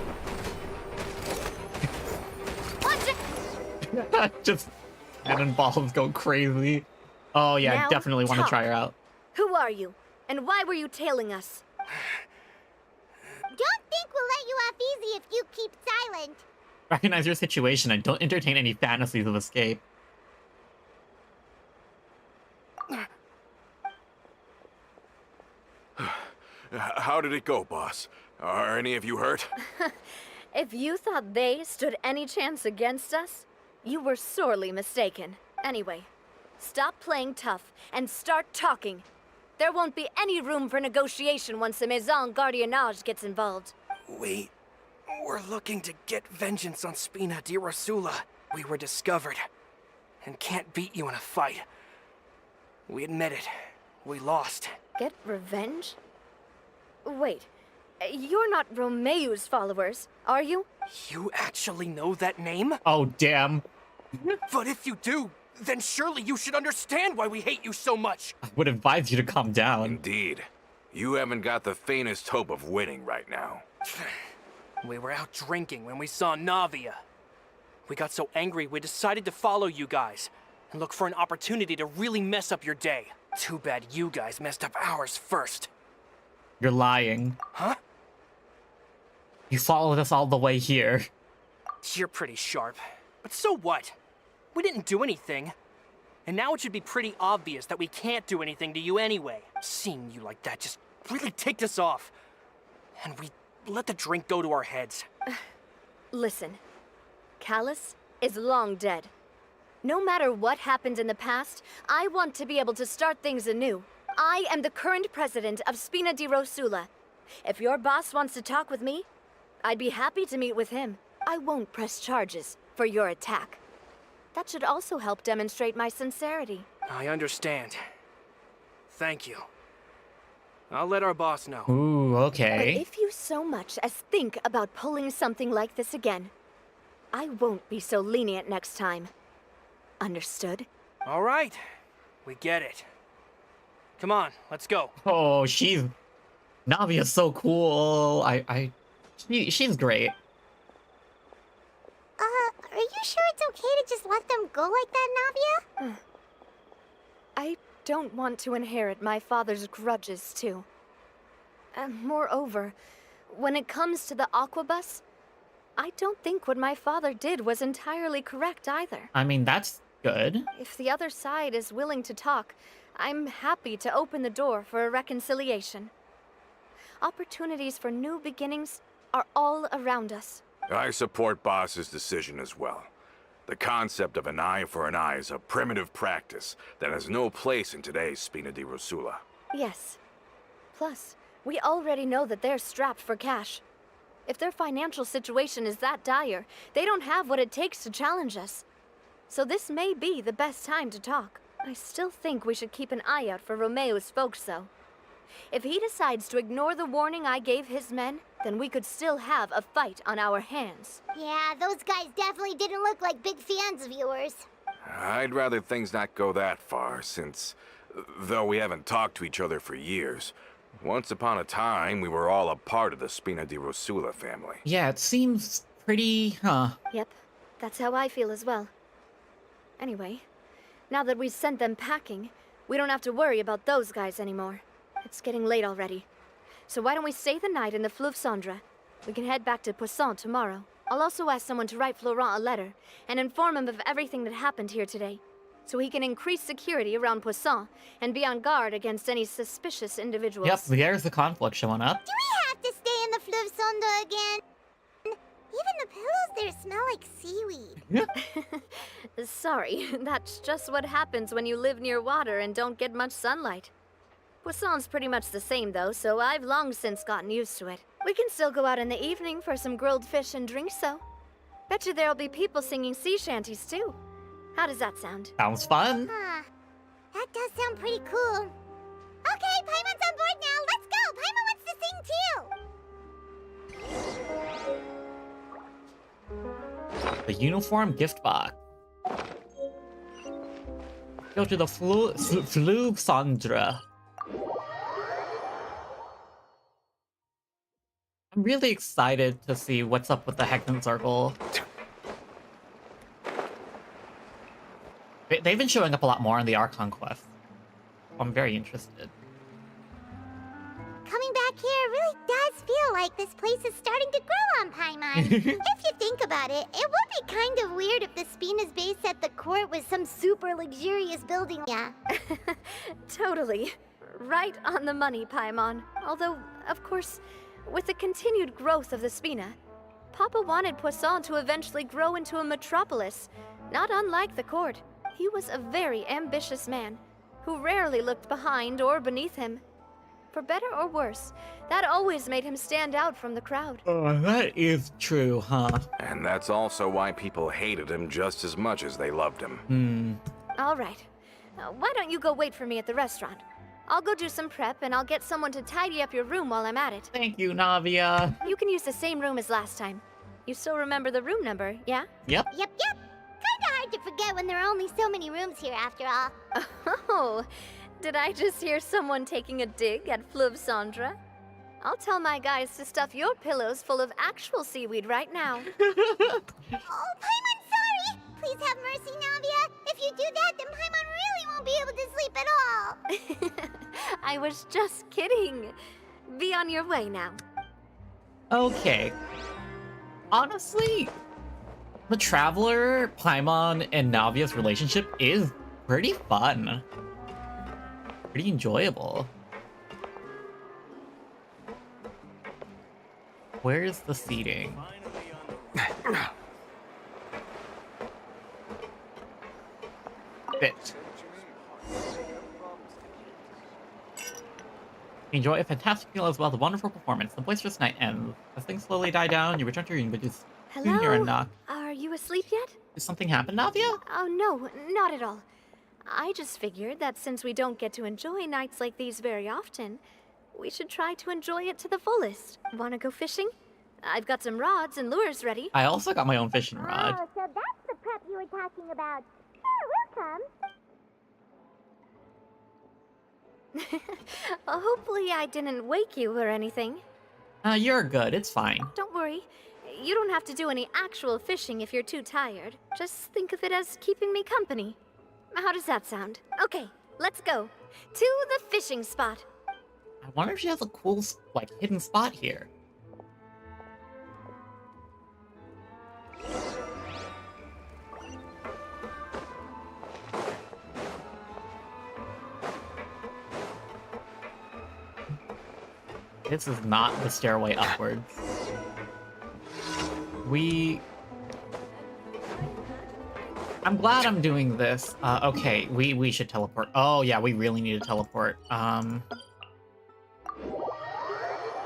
Watch it! Just cannonballs go crazy. Oh yeah, Now, definitely want to talk. try her out. Who are you? And why were you tailing us? Don't think we'll let you off easy if you keep silent. Recognize your situation and don't entertain any fantasies of escape. How did it go, boss? Are any of you hurt? If you thought they stood any chance against us, you were sorely mistaken. Anyway, stop playing tough and start talking. There won't be any room for negotiation once the Maison Gardiennage gets involved. We're looking to get vengeance on Spina di Rosula. We were discovered, and can't beat you in a fight. We admit it. We lost. Get revenge? Wait, you're not Romeu's followers, are you? You actually know that name? Oh damn. But if you do, then surely you should understand why we hate you so much. I would advise you to calm down. Indeed. You haven't got the faintest hope of winning right now. We were out drinking when we saw Navia. We got so angry we decided to follow you guys and look for an opportunity to really mess up your day. Too bad you guys messed up ours first. You're lying. Huh? You followed us all the way here. You're pretty sharp. But so what? We didn't do anything. And now it should be pretty obvious that we can't do anything to you anyway. Seeing you like that just really ticked us off. and we let the drink go to our heads. Listen, Callus is long dead. No matter what happened in the past, I want to be able to start things anew. I am the current president of Spina di Rosula. If your boss wants to talk with me, I'd be happy to meet with him. I won't press charges for your attack. That should also help demonstrate my sincerity. I understand. Thank you. I'll let our boss know. Ooh, But okay. if you so much as think about pulling something like this again, I won't be so lenient next time. Understood? All right. We get it. Come on, let's go. Oh, Navia's so cool. She's great. Are you sure it's okay to just let them go like that, Navia? I don't want to inherit my father's grudges, too. Moreover, when it comes to the Aquabus, I don't think what my father did was entirely correct either. I mean, that's good. If the other side is willing to talk, I'm happy to open the door for a reconciliation. Opportunities for new beginnings are all around us. I support Boss's decision as well. The concept of an eye for an eye is a primitive practice that has no place in today's Spina di Rosula. Yes. Plus, we already know that they're strapped for cash. If their financial situation is that dire, they don't have what it takes to challenge us. So this may be the best time to talk. I still think we should keep an eye out for Romeo's folks, though. If he decides to ignore the warning I gave his men, then we could still have a fight on our hands. Yeah, those guys definitely didn't look like big fans of yours. I'd rather things not go that far, since, though we haven't talked to each other for years, once upon a time we were all a part of the Spina di Rosula family. Yeah, it seems pretty, Yep, that's how I feel as well. Anyway, now that we've sent them packing, we don't have to worry about those guys anymore. It's getting late already. So why don't we stay the night in the Fleuve Cendre? We can head back to Poisson tomorrow. I'll also ask someone to write Florent a letter and inform him of everything that happened here today, so he can increase security around Poisson and be on guard against any suspicious individuals. Yep, there's the conflict showing up. Do we have to stay in the Fleuve Cendre again? Even the pillows there smell like seaweed. Sorry, that's just what happens when you live near water and don't get much sunlight. Poisson's pretty much the same though, so I've long since gotten used to it. We can still go out in the evening for some grilled fish and drinks though. Bet you there'll be people singing sea shanties too. How does that sound? Sounds fun. Huh. That does sound pretty cool. Okay, Paimon's on board now. Let's go. Paimon wants to sing too. The uniform gift box. Go to the Fleuve Cendre. I'm really excited to see what's up with the Hexen Circle. They've been showing up a lot more in the Archon quest. I'm very interested. Coming back here really does feel like this place is starting to grow on Paimon. If you think about it, it would be kind of weird if the Spina's base at the court was some super luxurious building. Yeah. Totally. Right on the money, Paimon. Although, of course, with the continued growth of the Spina, Papa wanted Poisson to eventually grow into a metropolis, not unlike the court. He was a very ambitious man, who rarely looked behind or beneath him. For better or worse, that always made him stand out from the crowd. Oh, that is true, huh? And that's also why people hated him just as much as they loved him. All right. Why don't you go wait for me at the restaurant? I'll go do some prep, and I'll get someone to tidy up your room while I'm at it. Thank you, Navia. You can use the same room as last time. You still remember the room number, yeah? Yep. Yep. Kinda hard to forget when there are only so many rooms here after all. Oh, did I just hear someone taking a dig at Fleuve Cendre? I'll tell my guys to stuff your pillows full of actual seaweed right now. Oh, Paimon, sorry! Please have mercy, Navia. If you do that, then Paimon really won't be able to sleep at all. I was just kidding. Be on your way now. Okay. Honestly, the Traveler, Paimon, and Navia's relationship is pretty fun. Pretty enjoyable. Where's the seating? Fit. Enjoy a fantastic meal as well as a wonderful performance. The boisterous night ends. As things slowly die down, you return to your room, but you soon hear a Hello? knock. Are you asleep yet? Did something happen, Navia? Oh, no, not at all. I just figured that since we don't get to enjoy nights like these very often, we should try to enjoy it to the fullest. Wanna go fishing? I've got some rods and lures ready. I also got my own fishing rod. Oh, so that's the prep you were talking about. Sure, we'll come. Hopefully I didn't wake you or anything. You're good. It's fine. Don't worry. You don't have to do any actual fishing if you're too tired. Just think of it as keeping me company. How does that sound? Okay, let's go. To the fishing spot. I wonder if she has a cool, like, hidden spot here. This is not the stairway upwards. I'm glad I'm doing this. Okay, we should teleport. Oh yeah, we really need to teleport. I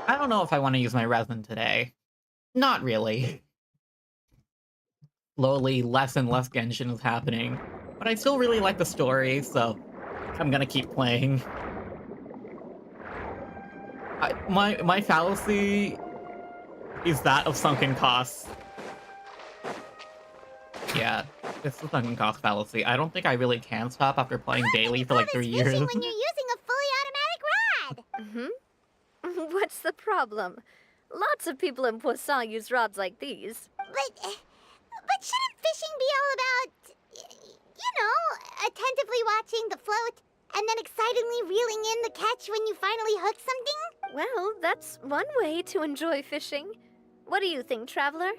don't know if I want to use my resin today. Not really. Slowly, less and less Genshin is happening. But I still really like the story, so I'm gonna keep playing. My fallacy is that of sunken costs. Yeah, it's the sunken cost fallacy. I don't think I really can stop after playing daily for like 3 years. Fishing when you're using a fully automatic rod. Mm-hmm. What's the problem? Lots of people in Poisson use rods like these. But shouldn't fishing be all about, attentively watching the float and then excitedly reeling in the catch when you finally hook something? Well, that's one way to enjoy fishing. What do you think, Traveler?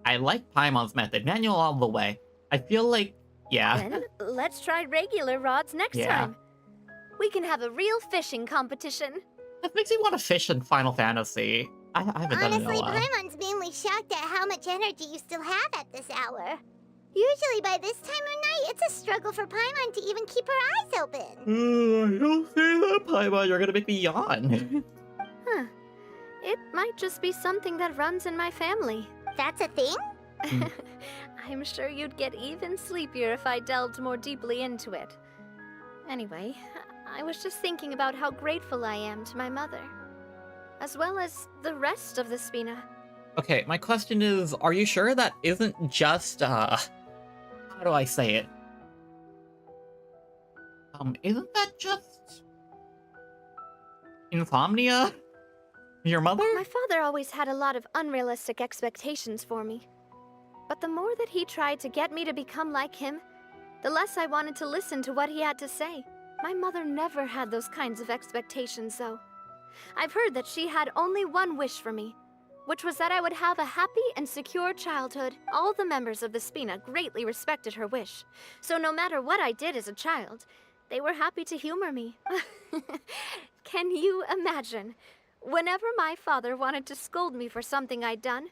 I like Paimon's method, manual all the way. I feel like, yeah. Then let's try regular rods next Yeah. time. We can have a real fishing competition. That makes me want to fish in Final Fantasy. I haven't done it in a Honestly, while. Paimon's mainly shocked at how much energy you still have at this hour. Usually by this time of night, it's a struggle for Paimon to even keep her eyes open. Don't say that, Paimon. You're gonna make me yawn. Huh. It might just be something that runs in my family. That's a thing? I'm sure you'd get even sleepier if I delved more deeply into it. Anyway, I was just thinking about how grateful I am to my mother, as well as the rest of the Spina. Okay, my question is, are you sure that isn't just, how do I say it? Isn't that just insomnia? Your mother? My father always had a lot of unrealistic expectations for me. But the more that he tried to get me to become like him, the less I wanted to listen to what he had to say. My mother never had those kinds of expectations, though. I've heard that she had only one wish for me, which was that I would have a happy and secure childhood. All the members of the Spina greatly respected her wish, so no matter what I did as a child, they were happy to humor me. Can you imagine? Whenever my father wanted to scold me for something I'd done,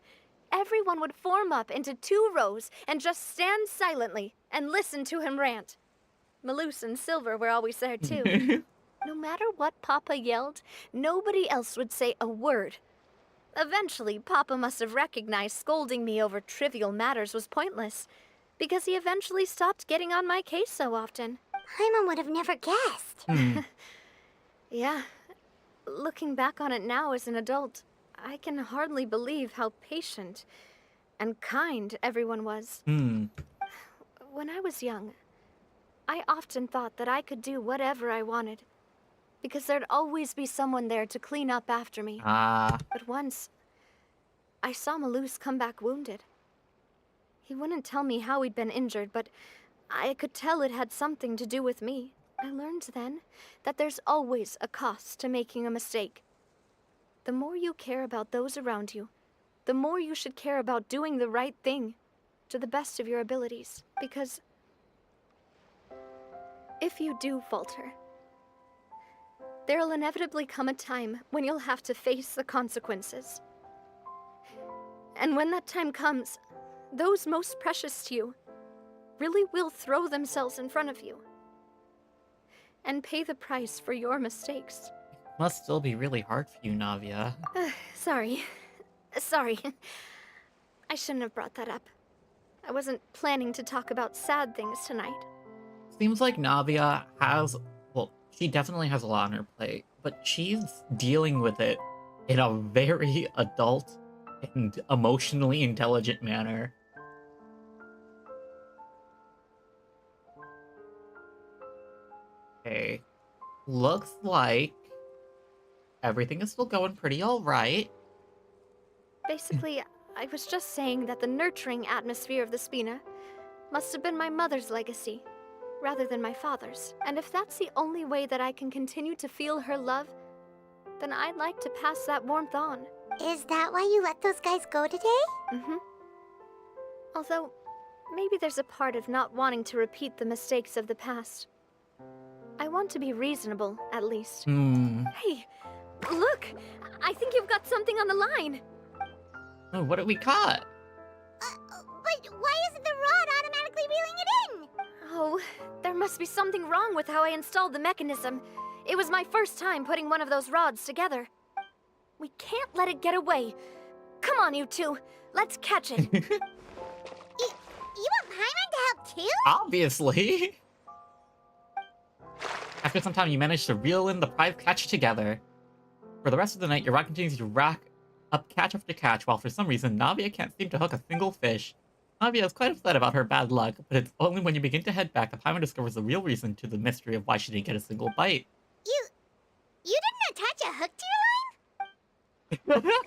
everyone would form up into 2 rows and just stand silently and listen to him rant. Malus and Silver were always there too. No matter what Papa yelled, nobody else would say a word. Eventually, Papa must have recognized scolding me over trivial matters was pointless, because he eventually stopped getting on my case so often. Paimon would have never guessed. Yeah. Looking back on it now as an adult, I can hardly believe how patient and kind everyone was. When I was young, I often thought that I could do whatever I wanted, because there'd always be someone there to clean up after me. But once, I saw Malus come back wounded. He wouldn't tell me how he'd been injured, but I could tell it had something to do with me. I learned then that there's always a cost to making a mistake. The more you care about those around you, the more you should care about doing the right thing to the best of your abilities. Because if you do falter, there'll inevitably come a time when you'll have to face the consequences. And when that time comes, those most precious to you really will throw themselves in front of you and pay the price for your mistakes. Must still be really hard for you, Navia. Sorry. Sorry. I shouldn't have brought that up. I wasn't planning to talk about sad things tonight. Seems like Navia has, well, she definitely has a lot on her plate, but she's dealing with it in a very adult and emotionally intelligent manner. Okay. Looks like everything is still going pretty alright. Basically, I was just saying that the nurturing atmosphere of the Spina must have been my mother's legacy, rather than my father's. And if that's the only way that I can continue to feel her love, then I'd like to pass that warmth on. Is that why you let those guys go today? Mm-hmm. Although, maybe there's a part of not wanting to repeat the mistakes of the past. I want to be reasonable, at least. Hey, look! I think you've got something on the line! Oh, what did we caught? But why isn't the rod automatically reeling it in? Oh, there must be something wrong with how I installed the mechanism. It was my first time putting one of those rods together. We can't let it get away. Come on, you two. Let's catch it. You want Paimon to help too? Obviously! After some time, you manage to reel in the prize catch together. For the rest of the night, your rod continues to rack up catch after catch, while for some reason, Navia can't seem to hook a single fish. Navia is quite upset about her bad luck, but it's only when you begin to head back that Paimon discovers the real reason to the mystery of why she didn't get a single bite. You didn't attach a hook to your line?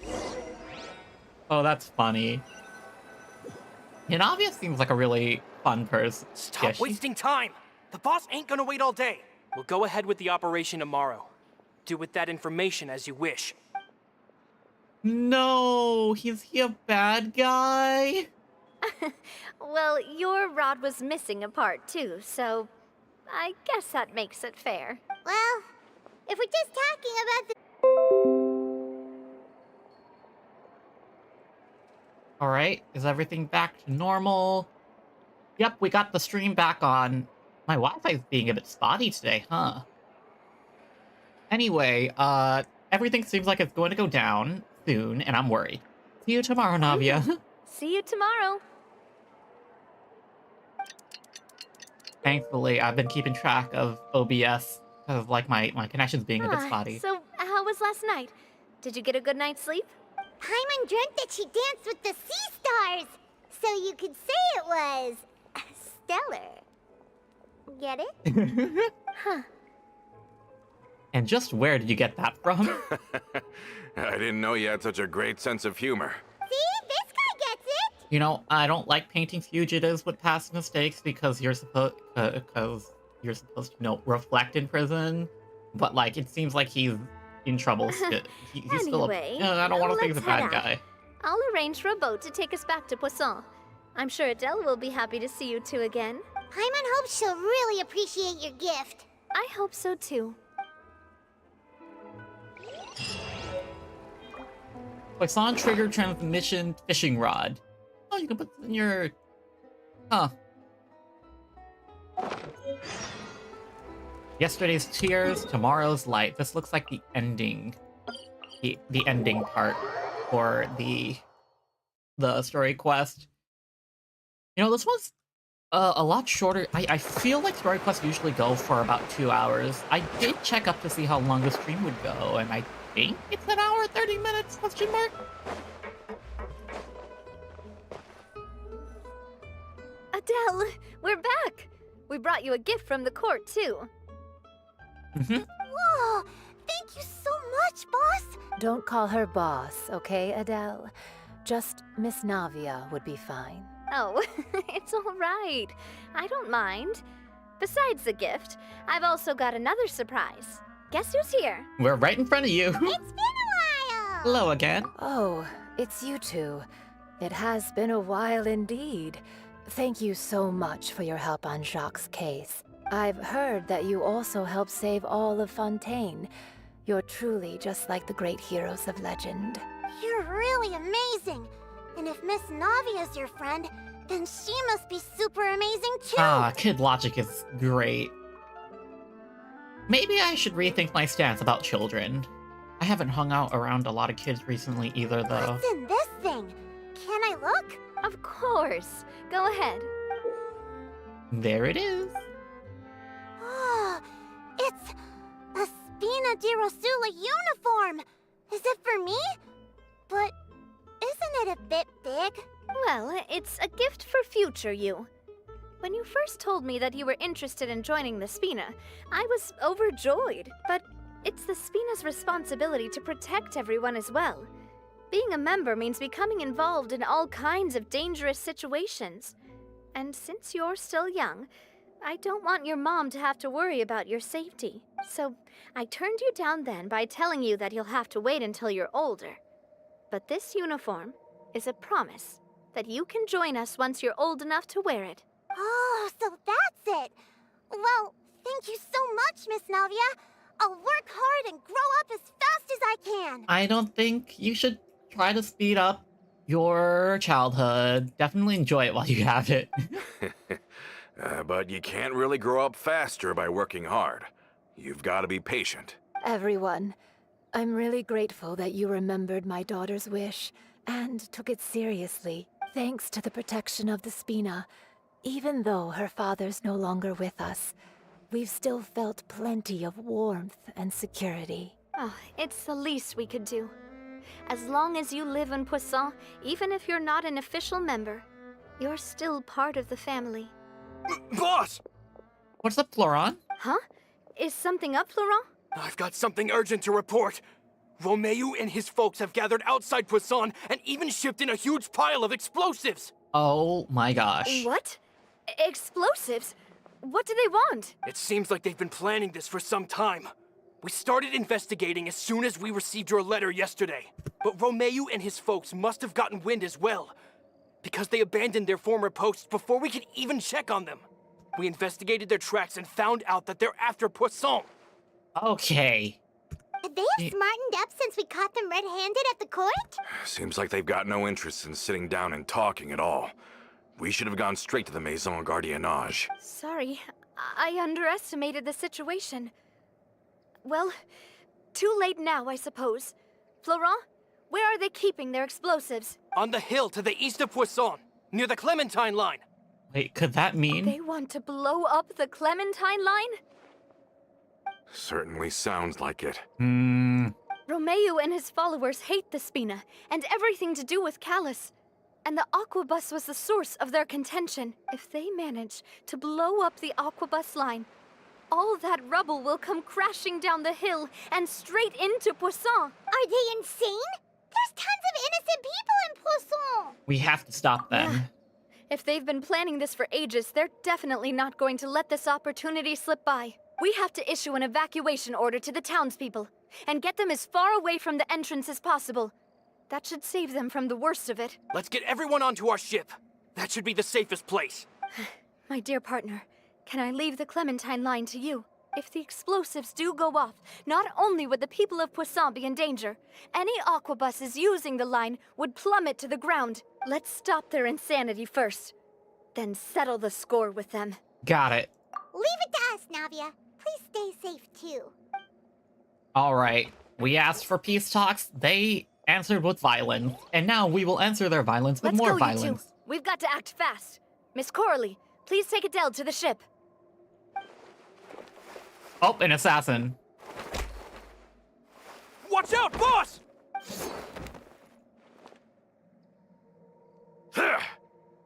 Oh, that's funny. And Navia seems like a really fun person. Stop wasting time! The boss ain't gonna wait all day. We'll go ahead with the operation tomorrow. Do with that information as you wish. No, is he a bad guy? Well, your rod was missing a part too, so I guess that makes it fair. Well, if we're just talking about the... Alright, is everything back to normal? Yep, we got the stream back on. My Wi-Fi's being a bit spotty today, huh? Anyway, everything seems like it's going to go down soon, and I'm worried. See you tomorrow, Navia. See you tomorrow. Thankfully, I've been keeping track of OBS because of, like, my connections being a bit spotty. So, how was last night? Did you get a good night's sleep? Paimon dreamt that she danced with the sea stars, so you could say it was stellar. Get it? Huh. And just where did you get that from? I didn't know you had such a great sense of humor. See? This guy gets it! You know, I don't like painting fugitives with past mistakes because you're supposed to, you know, reflect in prison. But, like, it seems like he's in trouble still. He's still Anyway, I don't want to think he's a let's bad head out. guy. I'll arrange for a boat to take us back to Poisson. I'm sure Adele will be happy to see you two again. Paimon hopes she'll really appreciate your gift. I hope so too. Poisson trigger transmission fishing rod. Oh, you can put this in your... Huh. Yesterday's tears, tomorrow's light. This looks like the ending. The ending part for the story quest. You know, this one's a lot shorter. I feel like story quests usually go for about 2 hours. I did check up to see how long the stream would go, and I think it's an hour 30 minutes, question mark? Adele, we're back! We brought you a gift from the court, too. Whoa! Thank you so much, boss! Don't call her boss, okay, Adele? Just Miss Navia would be fine. Oh, it's all right. I don't mind. Besides the gift, I've also got another surprise. Guess who's here? We're right in front of you. It's been a while! Hello again. Oh, it's you two. It has been a while indeed. Thank you so much for your help on Jacques' case. I've heard that you also helped save all of Fontaine. You're truly just like the great heroes of legend. You're really amazing! And if Miss Navia's your friend, then she must be super amazing too! Ah, kid logic is great. Maybe I should rethink my stance about children. I haven't hung out around a lot of kids recently either, though. What's in this thing? Can I look? Of course. Go ahead. There it is. Oh, it's a Spina di Rosula uniform! Is it for me? But isn't it a bit big? Well, it's a gift for future you. When you first told me that you were interested in joining the Spina, I was overjoyed. But it's the Spina's responsibility to protect everyone as well. Being a member means becoming involved in all kinds of dangerous situations. And since you're still young, I don't want your mom to have to worry about your safety. So I turned you down then by telling you that you'll have to wait until you're older. But this uniform is a promise that you can join us once you're old enough to wear it. Oh, so that's it! Well, thank you so much, Miss Navia! I'll work hard and grow up as fast as I can! I don't think you should try to speed up your childhood. Definitely enjoy it while you have it. But you can't really grow up faster by working hard. You've got to be patient. Everyone, I'm really grateful that you remembered my daughter's wish and took it seriously. Thanks to the protection of the Spina, even though her father's no longer with us, we've still felt plenty of warmth and security. Oh, it's the least we could do. As long as you live in Poisson, even if you're not an official member, you're still part of the family. Boss! What's up, Floron? Huh? Is something up, Florent? I've got something urgent to report. Romeu and his folks have gathered outside Poisson and even shipped in a huge pile of explosives. Oh my gosh. What? Explosives? What do they want? It seems like they've been planning this for some time. We started investigating as soon as we received your letter yesterday. But Romeu and his folks must have gotten wind as well, because they abandoned their former posts before we could even check on them. We investigated their tracks and found out that they're after Poisson. Okay. They have smartened up since we caught them red-handed at the court? Seems like they've got no interest in sitting down and talking at all. We should have gone straight to the Maison Gardiennage. Sorry, I underestimated the situation. Well, too late now, I suppose. Florent, where are they keeping their explosives? On the hill to the east of Poisson, near the Clementine line. Wait, could that mean? They want to blow up the Clementine line? Certainly sounds like it. Romeu and his followers hate the Spina and everything to do with Callus. And the Aquabus was the source of their contention. If they manage to blow up the Aquabus line, all that rubble will come crashing down the hill and straight into Poisson. Are they insane? There's tons of innocent people in Poisson! We have to stop them. Yeah. If they've been planning this for ages, they're definitely not going to let this opportunity slip by. We have to issue an evacuation order to the townspeople and get them as far away from the entrance as possible. That should save them from the worst of it. Let's get everyone onto our ship. That should be the safest place. My dear partner, can I leave the Clementine line to you? If the explosives do go off, not only would the people of Poisson be in danger, any aquabuses using the line would plummet to the ground. Let's stop their insanity first, then settle the score with them. Got it. Leave it to us, Navia. Please stay safe, too. All right. We asked for peace talks. They answered with violence. And now we will answer their violence with Let's more go, violence. you two. We've got to act fast. Miss Coralie, please take Adele to the ship. Oh, an assassin. Watch out, boss!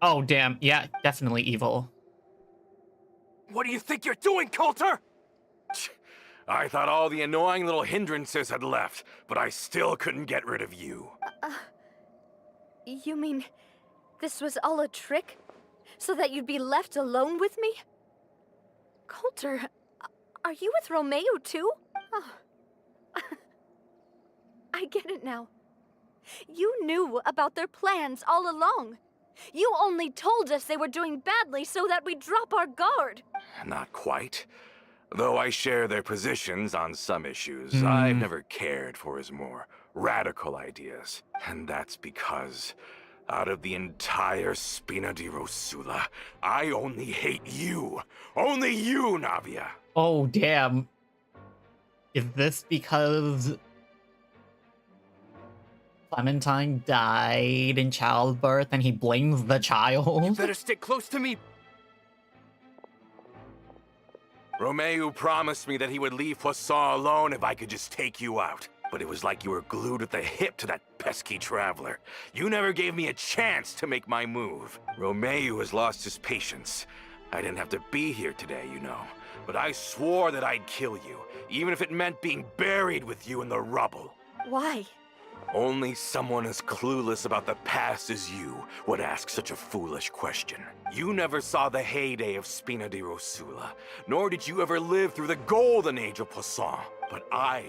Oh, damn. Yeah, definitely evil. What do you think you're doing, Coulter? I thought all the annoying little hindrances had left, but I still couldn't get rid of you. You mean this was all a trick? So that you'd be left alone with me? Coulter, are you with Romeu too? Oh. I get it now. You knew about their plans all along. You only told us they were doing badly so that we'd drop our guard. Not quite. Though I share their positions on some issues, I've never cared for his more radical ideas. And that's because Out of the entire Spina di Rosula, I only hate you. Only you, Navia. Oh, damn. Is this because Clementine died in childbirth and he blames the child? Better stick close to me. Romeo promised me that he would leave Poisson alone if I could just take you out. But it was like you were glued at the hip to that pesky traveler. You never gave me a chance to make my move. Romeo has lost his patience. I didn't have to be here today, you know. But I swore that I'd kill you, even if it meant being buried with you in the rubble. Why? Only someone as clueless about the past as you would ask such a foolish question. You never saw the heyday of Spina di Rosula, nor did you ever live through the golden age of Poisson. But I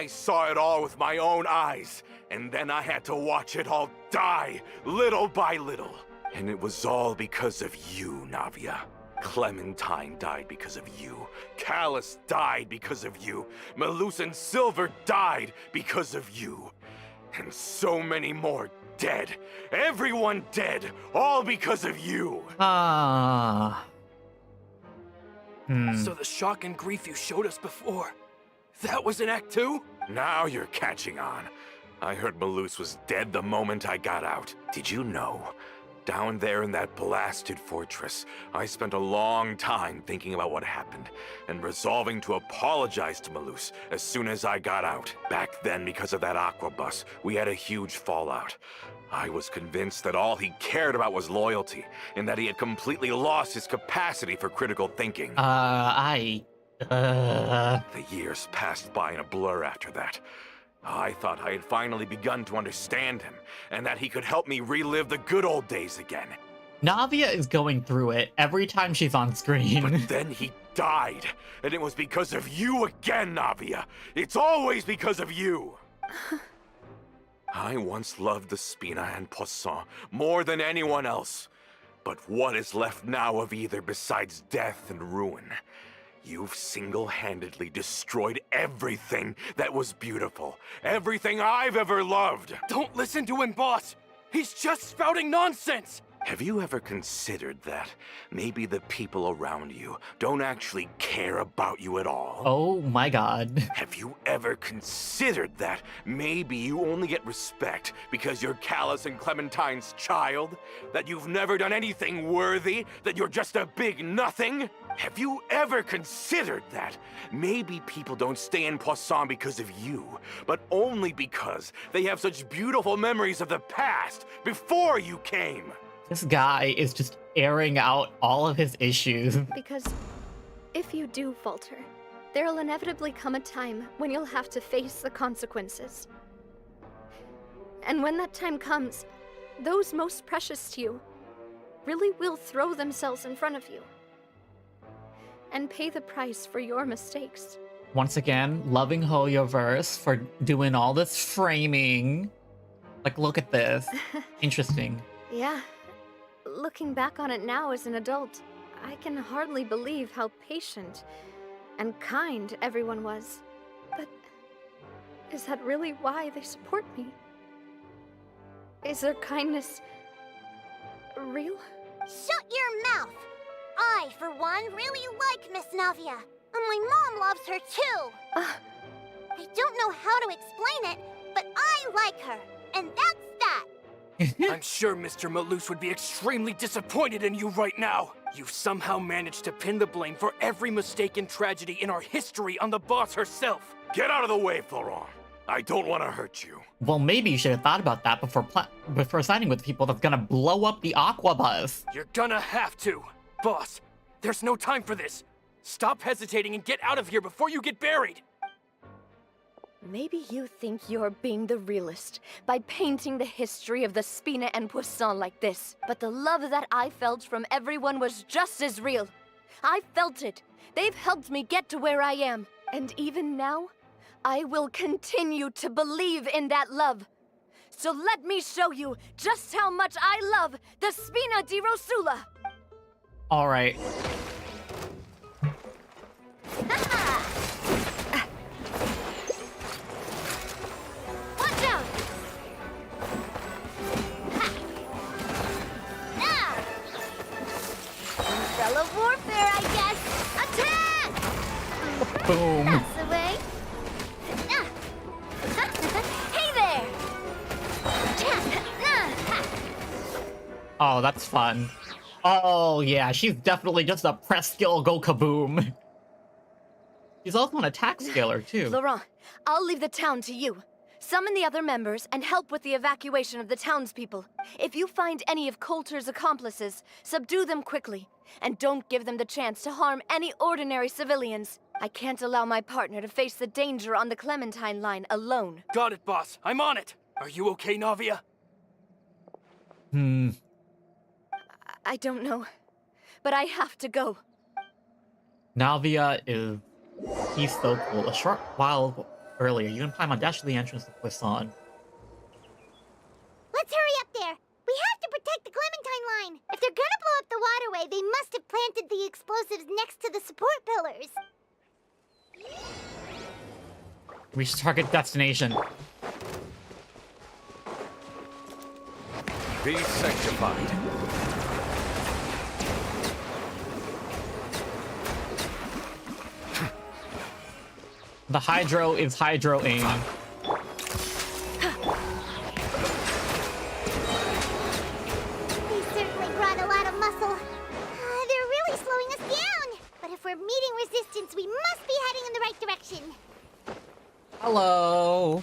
saw it all with my own eyes, and then I had to watch it all die, little by little. And it was all because of you, Navia. Clementine died because of you. Callus died because of you. Malus and Silver died because of you. And so many more dead. Everyone dead, all because of you. Ah. So the shock and grief you showed us before, that was in Act 2? Now you're catching on. I heard Malus was dead the moment I got out. Did you know? Down there in that blasted fortress, I spent a long time thinking about what happened and resolving to apologize to Malus as soon as I got out. Back then, because of that aqua bus, we had a huge fallout. I was convinced that all he cared about was loyalty, and that he had completely lost his capacity for critical thinking. The years passed by in a blur after that. I thought I had finally begun to understand him, and that he could help me relive the good old days again. Navia is going through it every time she's on screen. But then he died, and it was because of you again, Navia. It's always because of you. I once loved the Spina and Poisson more than anyone else. But what is left now of either besides death and ruin? You've single-handedly destroyed everything that was beautiful. Everything I've ever loved. Don't listen to him, boss! He's just spouting nonsense! Have you ever considered that maybe the people around you don't actually care about you at all? Oh my god. Have you ever considered that maybe you only get respect because you're Callus and Clementine's child? That you've never done anything worthy? That you're just a big nothing? Have you ever considered that maybe people don't stay in Poisson because of you, but only because they have such beautiful memories of the past before you came? This guy is just airing out all of his issues. Because if you do falter, there'll inevitably come a time when you'll have to face the consequences. And when that time comes, those most precious to you really will throw themselves in front of you and pay the price for your mistakes. Once again, loving Hoyoverse for doing all this framing. Like, look at this. Interesting. Yeah. Looking back on it now as an adult, I can hardly believe how patient and kind everyone was. But is that really why they support me? Is their kindness real? Shut your mouth! I, for one, really like Miss Navia. And my mom loves her too. I don't know how to explain it, but I like her. And that's that. I'm sure Mr. Malus would be extremely disappointed in you right now. You've somehow managed to pin the blame for every mistake and tragedy in our history on the boss herself. Get out of the way, Florent. I don't want to hurt you. Well, maybe you should have thought about that before signing with people that's gonna blow up the aqua bus. You're gonna have to. Boss, there's no time for this. Stop hesitating and get out of here before you get buried. Maybe you think you're being the realist by painting the history of the Spina and Poisson like this. But the love that I felt from everyone was just as real. I felt it. They've helped me get to where I am. And even now, I will continue to believe in that love. So let me show you just how much I love the Spina di Rosula. All right. Watch out! Guerrilla warfare, I guess. Attack! Boom. That's the way. Hey there! Oh, that's fun. Oh, yeah, she's definitely just a press skill go kaboom. She's also an attack scaler, too. Laurent, I'll leave the town to you. Summon the other members and help with the evacuation of the townspeople. If you find any of Coulter's accomplices, subdue them quickly. And don't give them the chance to harm any ordinary civilians. I can't allow my partner to face the danger on the Clementine line alone. Got it, boss. I'm on it. Are you okay, Navia? I don't know, but I have to go. Navia is... He's so cool. A short while earlier, you can climb on dash to the entrance to Poisson. Let's hurry up there. We have to protect the Clementine line. If they're gonna blow up the waterway, they must have planted the explosives next to the support pillars. Reach target destination. Be sanctified. The Hydro is Hydro-ing. They certainly brought a lot of muscle. They're really slowing us down. But if we're meeting resistance, we must be heading in the right direction. Hello.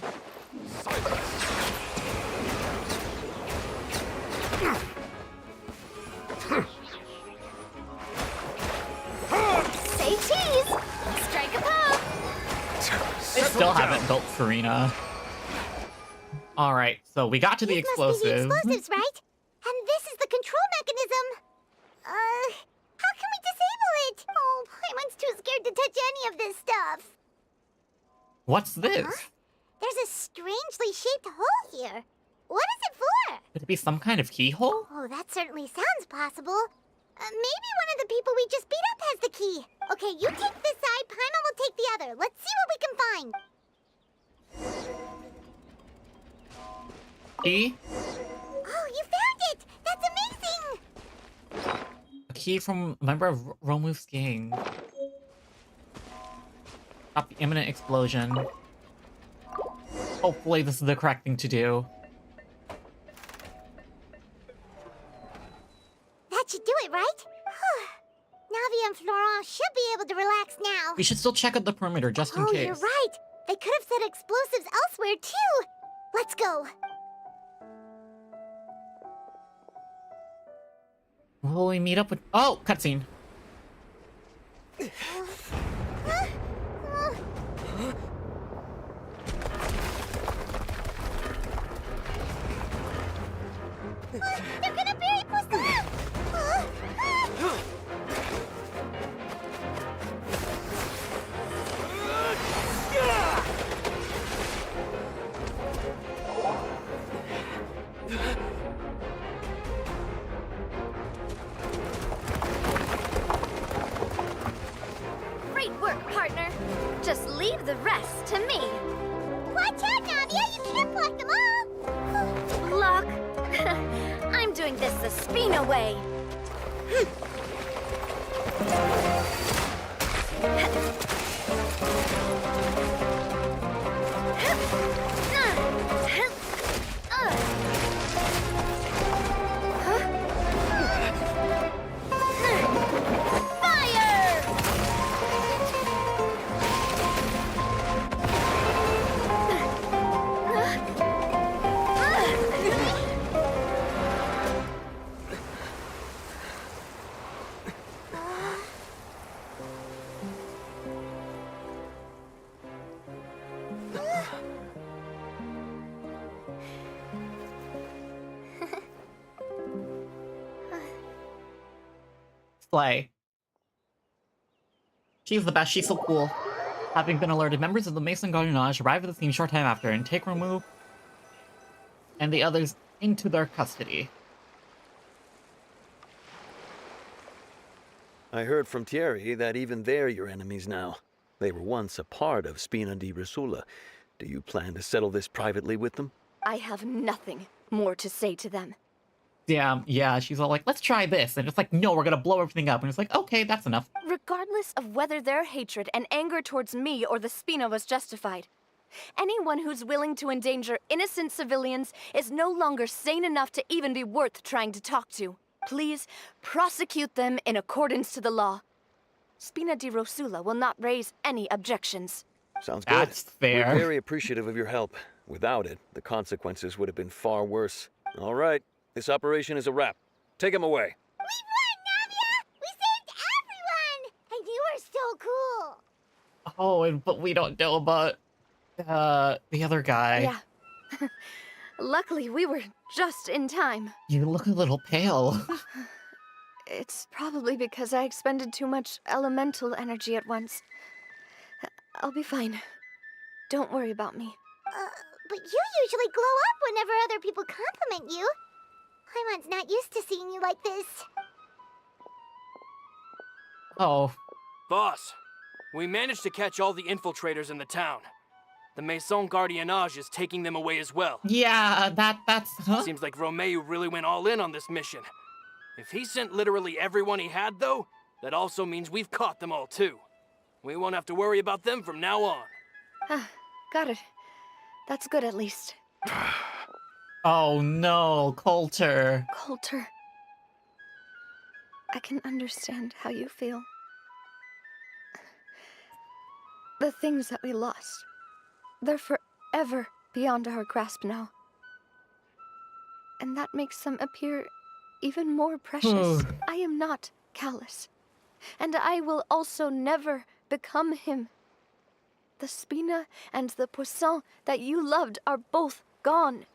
Say cheese! Strike a pose! They still haven't built Farina. Alright, so we got to the These must be the explosives. explosives, right? And this is the control mechanism. How can we disable it? Oh, Paimon's too scared to touch any of this stuff. What's this? Huh? There's a strangely shaped hole here. What is it for? Could it be some kind of keyhole? Oh, that certainly sounds possible. Maybe one of the people we just beat up has the key. Okay, you take this side, Paimon will take the other. Let's see what we can find. Key? Oh, you found it! That's amazing! A key from a member of Romu's gang. Stop the imminent explosion. Hopefully this is the correct thing to do. That should do it, right? Navia and Florent should be able to relax now. We should still check out the perimeter just in Oh, case. you're right. They could have set explosives elsewhere, too. Let's go. Will we meet up with... Oh, cutscene. They're gonna bury Poisson! Great work, partner. Just leave the rest to me. Watch out, Navia! You can't block them all! Block. I'm doing this the Spina way. Fire! Slay. She's the best, she's so cool. Having been alerted, members of the Mason Gardenage arrive at the scene short time after and take Romu and the others into their custody. I heard from Thierry that even they're your enemies now. They were once a part of Spina di Rosula. Do you plan to settle this privately with them? I have nothing more to say to them. Yeah, she's all like, let's try this. And it's like, no, we're gonna blow everything up. And it's like, okay, that's enough. Regardless of whether their hatred and anger towards me or the Spina was justified, anyone who's willing to endanger innocent civilians is no longer sane enough to even be worth trying to talk to. Please prosecute them in accordance to the law. Spina di Rosula will not raise any objections. Sounds good. That's fair. We're very appreciative of your help. Without it, the consequences would have been far worse. All right, this operation is a wrap. Take him away. We won, Navia! We saved everyone! And you are so cool! Oh, but we don't know about the other guy. Yeah. Luckily, we were just in time. You look a little pale. It's probably because I expended too much elemental energy at once. I'll be fine. Don't worry about me. But you usually glow up whenever other people compliment you. Paimon's not used to seeing you like this. Oh, Boss, we managed to catch all the infiltrators in the town. The Maison Gardiennage is taking them away as well. yeah, that's... Huh? Seems like Romeu really went all in on this mission. If he sent literally everyone he had, though, that also means we've caught them all, too. We won't have to worry about them from now on. Got it. That's good at least. Oh no, Coulter. Coulter. I can understand how you feel. The things that we lost, they're forever beyond our grasp now. And that makes them appear even more precious. I am not callous. And I will also never become him. The Spina and the Poisson that you loved are both gone.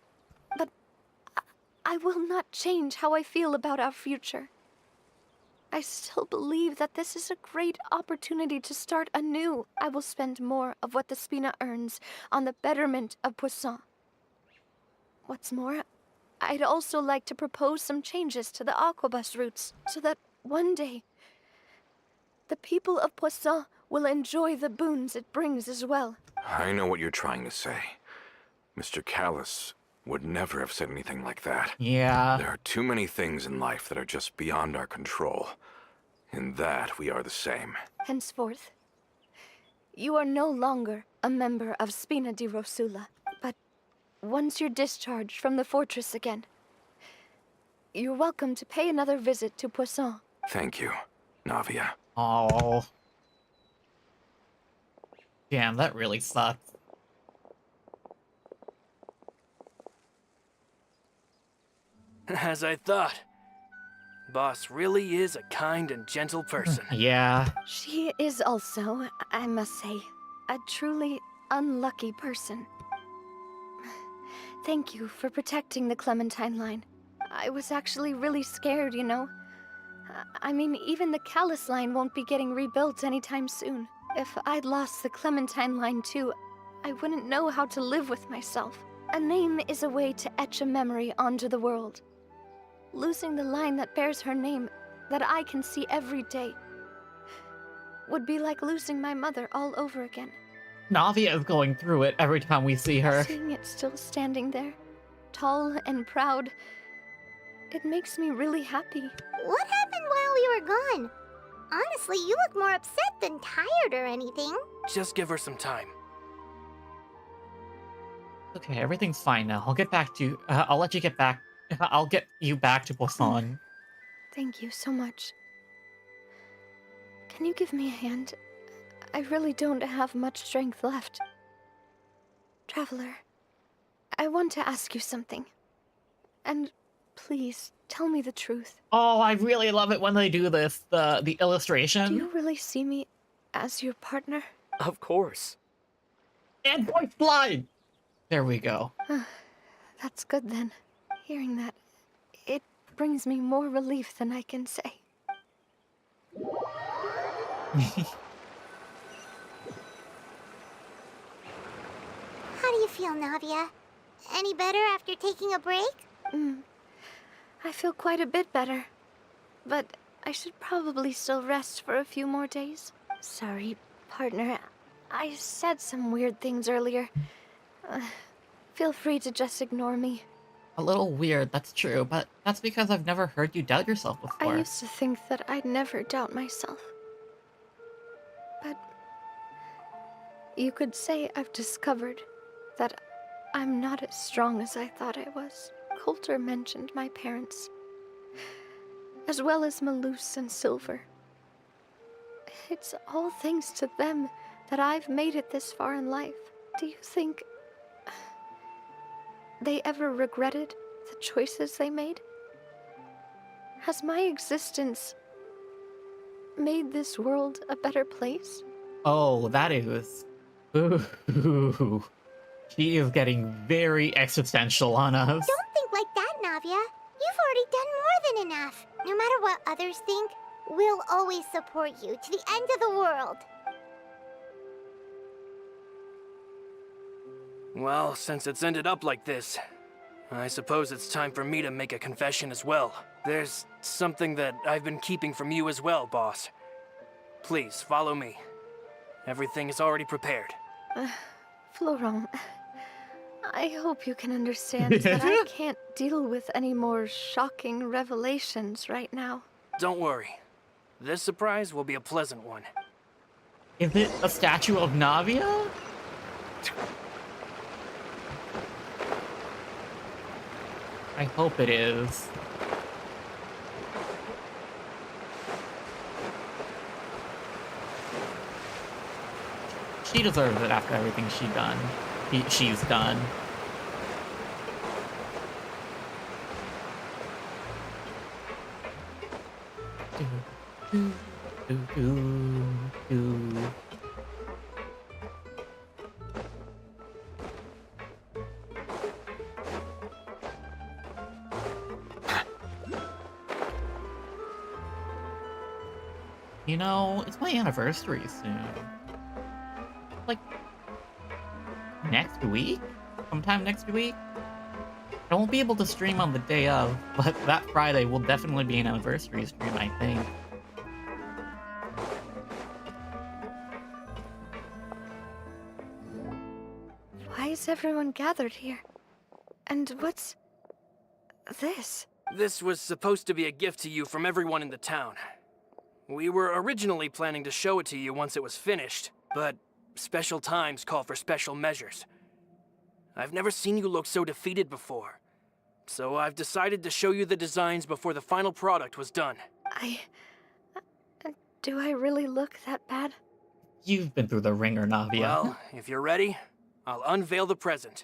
But I will not change how I feel about our future. I still believe that this is a great opportunity to start anew. I will spend more of what the Spina earns on the betterment of Poisson. What's more, I'd also like to propose some changes to the Aquabus routes so that one day the people of Poisson will enjoy the boons it brings as well. I know what you're trying to say. Mr. Callus would never have said anything like that. Yeah. There are too many things in life that are just beyond our control. In that, we are the same. Henceforth, you are no longer a member of Spina di Rosula, but once you're discharged from the fortress again, you're welcome to pay another visit to Poisson. Thank you, Navia. Oh. Damn, that really sucks. As I thought. Boss really is a kind and gentle person. Yeah. She is also, I must say, a truly unlucky person. Thank you for protecting the Clementine line. I was actually really scared, you know. I mean, even the Callus line won't be getting rebuilt anytime soon. If I'd lost the Clementine line too, I wouldn't know how to live with myself. A name is a way to etch a memory onto the world. Losing the line that bears her name, that I can see every day, would be like losing my mother all over again. Navia is going through it every time we see her. Seeing it still standing there, tall and proud, it makes me really happy. What happened while we were gone? Honestly, you look more upset than tired or anything. Just give her some time. Okay, everything's fine now. I'll get back to I'll let you get back. I'll get you back to Poisson. Thank you so much. Can you give me a hand? I really don't have much strength left. Traveler, I want to ask you something. And please, tell me the truth. Oh, I really love it when they do this. The illustration. Do you really see me as your partner? Of course. And voice line. There we go. That's good then. Hearing that, it brings me more relief than I can say. How do you feel, Navia? Any better after taking a break? I feel quite a bit better. But I should probably still rest for a few more days. Sorry, partner. I said some weird things earlier. Feel free to just ignore me. A little weird, that's true, but that's because I've never heard you doubt yourself before. I used to think that I'd never doubt myself. But you could say I've discovered that I'm not as strong as I thought I was. Coulter mentioned my parents, as well as Malus and Silver. It's all thanks to them that I've made it this far in life. Do you think they ever regretted the choices they made? Has my existence made this world a better place? Oh, that is... Ooh. She is getting very existential on us. Don't think like that, Navia. You've already done more than enough. No matter what others think, we'll always support you to the end of the world. Well, since it's ended up like this, I suppose it's time for me to make a confession as well. There's something that I've been keeping from you as well, boss. Please, follow me. Everything is already prepared. Florent, I hope you can understand that I can't deal with any more shocking revelations right now. Don't worry. This surprise will be a pleasant one. Is it a statue of Navia? I hope it is. She deserves it after everything she's done. You know, it's my anniversary soon. Like, next week? Sometime next week? I won't be able to stream on the day of, but that Friday will definitely be an anniversary stream, I think. Why is everyone gathered here? And what's this? This was supposed to be a gift to you from everyone in the town. We were originally planning to show it to you once it was finished, but special times call for special measures. I've never seen you look so defeated before, so I've decided to show you the designs before the final product was done. Do I really look that bad? You've been through the ringer, Navia. Well, if you're ready, I'll unveil the present.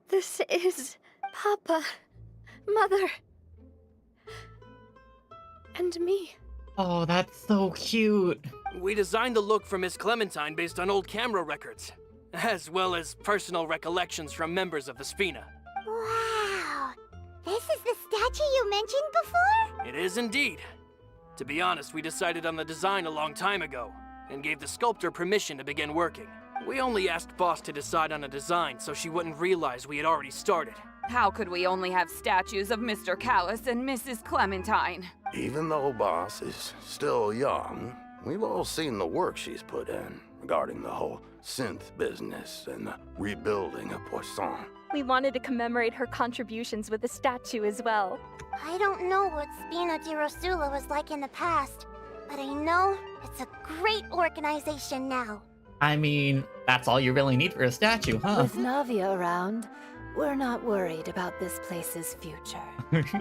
This is Papa, Mother, and me. Oh, that's so cute. We designed the look for Miss Clementine based on old camera records, as well as personal recollections from members of the Spina. Wow! This is the statue you mentioned before? It is indeed. To be honest, we decided on the design a long time ago, and gave the sculptor permission to begin working. We only asked Boss to decide on a design so she wouldn't realize we had already started. How could we only have statues of Mr. Callis and Mrs. Clementine? Even though Boss is still young, we've all seen the work she's put in regarding the whole synth business and the rebuilding of Poisson. We wanted to commemorate her contributions with a statue as well. I don't know what Spina di Rosula was like in the past, but I know it's a great organization now. I mean, that's all you really need for a statue, huh? With Navia around, we're not worried about this place's future.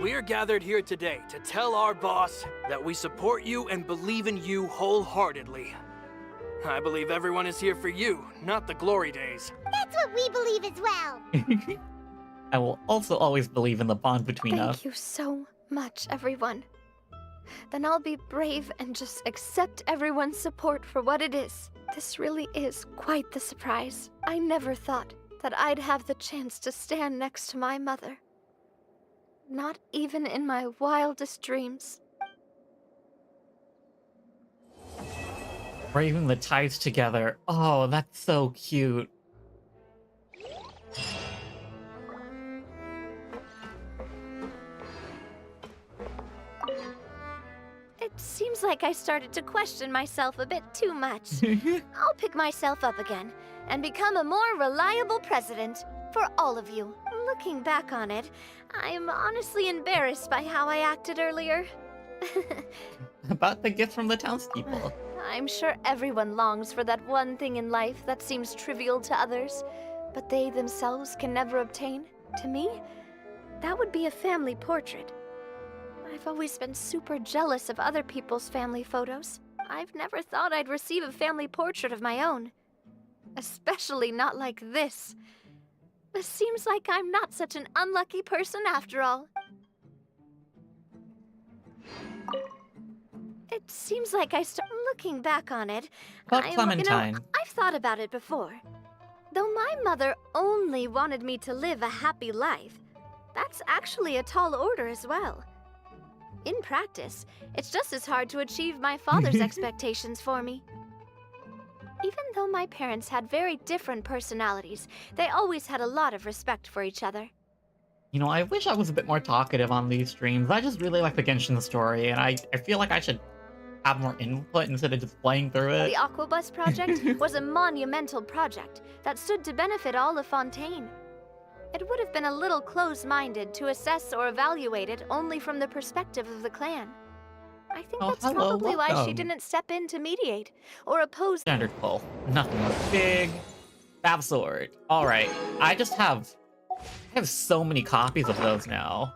We are gathered here today to tell our boss that we support you and believe in you wholeheartedly. I believe everyone is here for you, not the glory days. That's what we believe as well. I will also always believe in the bond between us. Thank you so much, everyone. Then I'll be brave and just accept everyone's support for what it is. This really is quite the surprise. I never thought that I'd have the chance to stand next to my mother. Not even in my wildest dreams. Braving the tides together. Oh, that's so cute. It seems like I started to question myself a bit too much. I'll pick myself up again and become a more reliable president for all of you. Looking back on it, I'm honestly embarrassed by how I acted earlier. About the gift from the townspeople. I'm sure everyone longs for that one thing in life that seems trivial to others, but they themselves can never obtain. To me, that would be a family portrait. I've always been super jealous of other people's family photos. I've never thought I'd receive a family portrait of my own. Especially not like this. It seems like I'm not such an unlucky person after all. It seems like looking back on it. About Clementine. I've thought about it before. Though my mother only wanted me to live a happy life, that's actually a tall order as well. In practice, it's just as hard to achieve my father's expectations for me. Even though my parents had very different personalities, they always had a lot of respect for each other. You know, I wish I was a bit more talkative on these streams. I just really like the Genshin story, and I feel like I should have more input instead of just playing through it. The Aquabus project was a monumental project that stood to benefit all of Fontaine. It would have been a little close-minded to assess or evaluate it only from the perspective of the clan. I think that's probably why she welcome. didn't step in to mediate or oppose. Standard pull. Nothing big. Fab sword. Alright. I have so many copies of those now.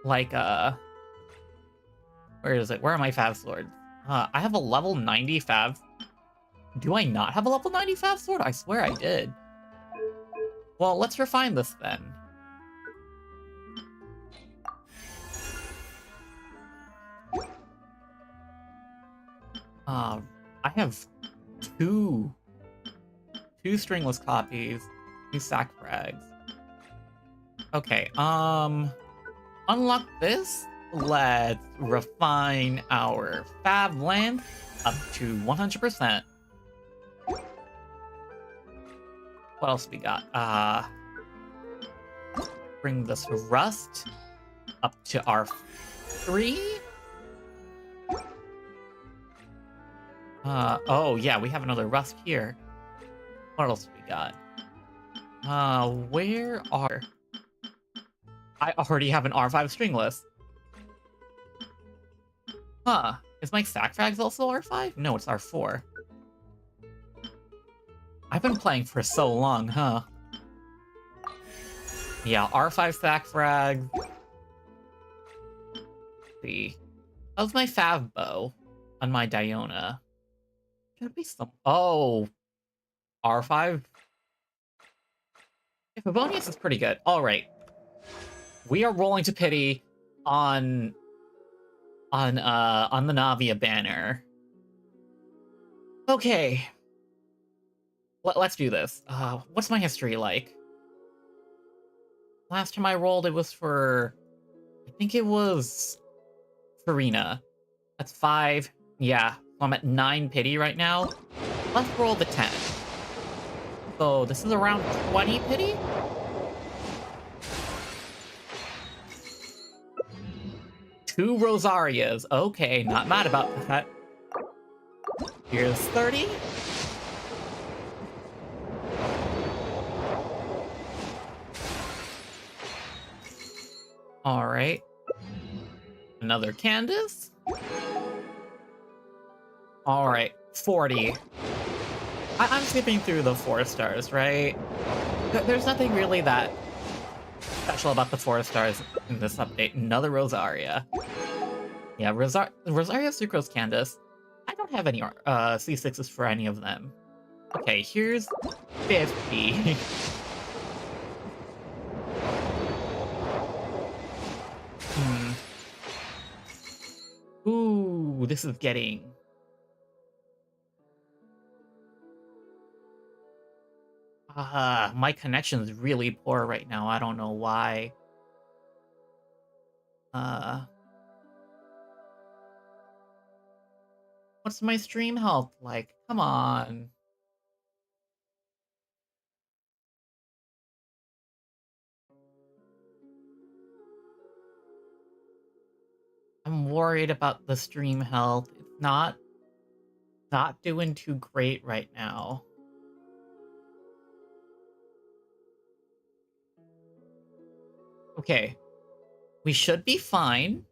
Like, where is it? Where are my Fab swords? I have a level 90 Fab. Do I not have a level 90 Fab sword? I swear I did. Well, let's refine this then. I have two stringless copies, 2 sack frags. Okay, unlock this. Let's refine our Fab length up to 100%. What else we got? Bring this rust up to R3. Oh yeah, we have another rust here. What else we got? Where are... I already have an R5 stringless. Huh, is my sack frags also R5? No, it's R4. I've been playing for so long, huh? Yeah, R5 sack frag. See. How's my Fab bow on my Diona? Should be some... Oh! R5? Yeah, Favonius is pretty good. Alright. We are rolling to pity on the Navia banner. Okay. Let's do this. What's my history like? Last time I rolled, it was for... I think it was... Farina. That's 5. Yeah, so I'm at 9 pity right now. Let's roll the 10. So this is around 20 pity? Two Rosarias. Okay, not mad about that. Here's 30. Alright. Another Candace. Alright, 40. I'm skipping through the 4 stars, right? There's nothing really that special about the 4 stars in this update. Another Rosaria. Yeah, Rosaria Sucrose Candace. I don't have any C6s for any of them. Okay, here's 50. Ooh, this is getting... my connection's really poor right now. I don't know why. What's my stream health like? Come on. I'm worried about the stream health. It's not doing too great right now. Okay. We should be fine.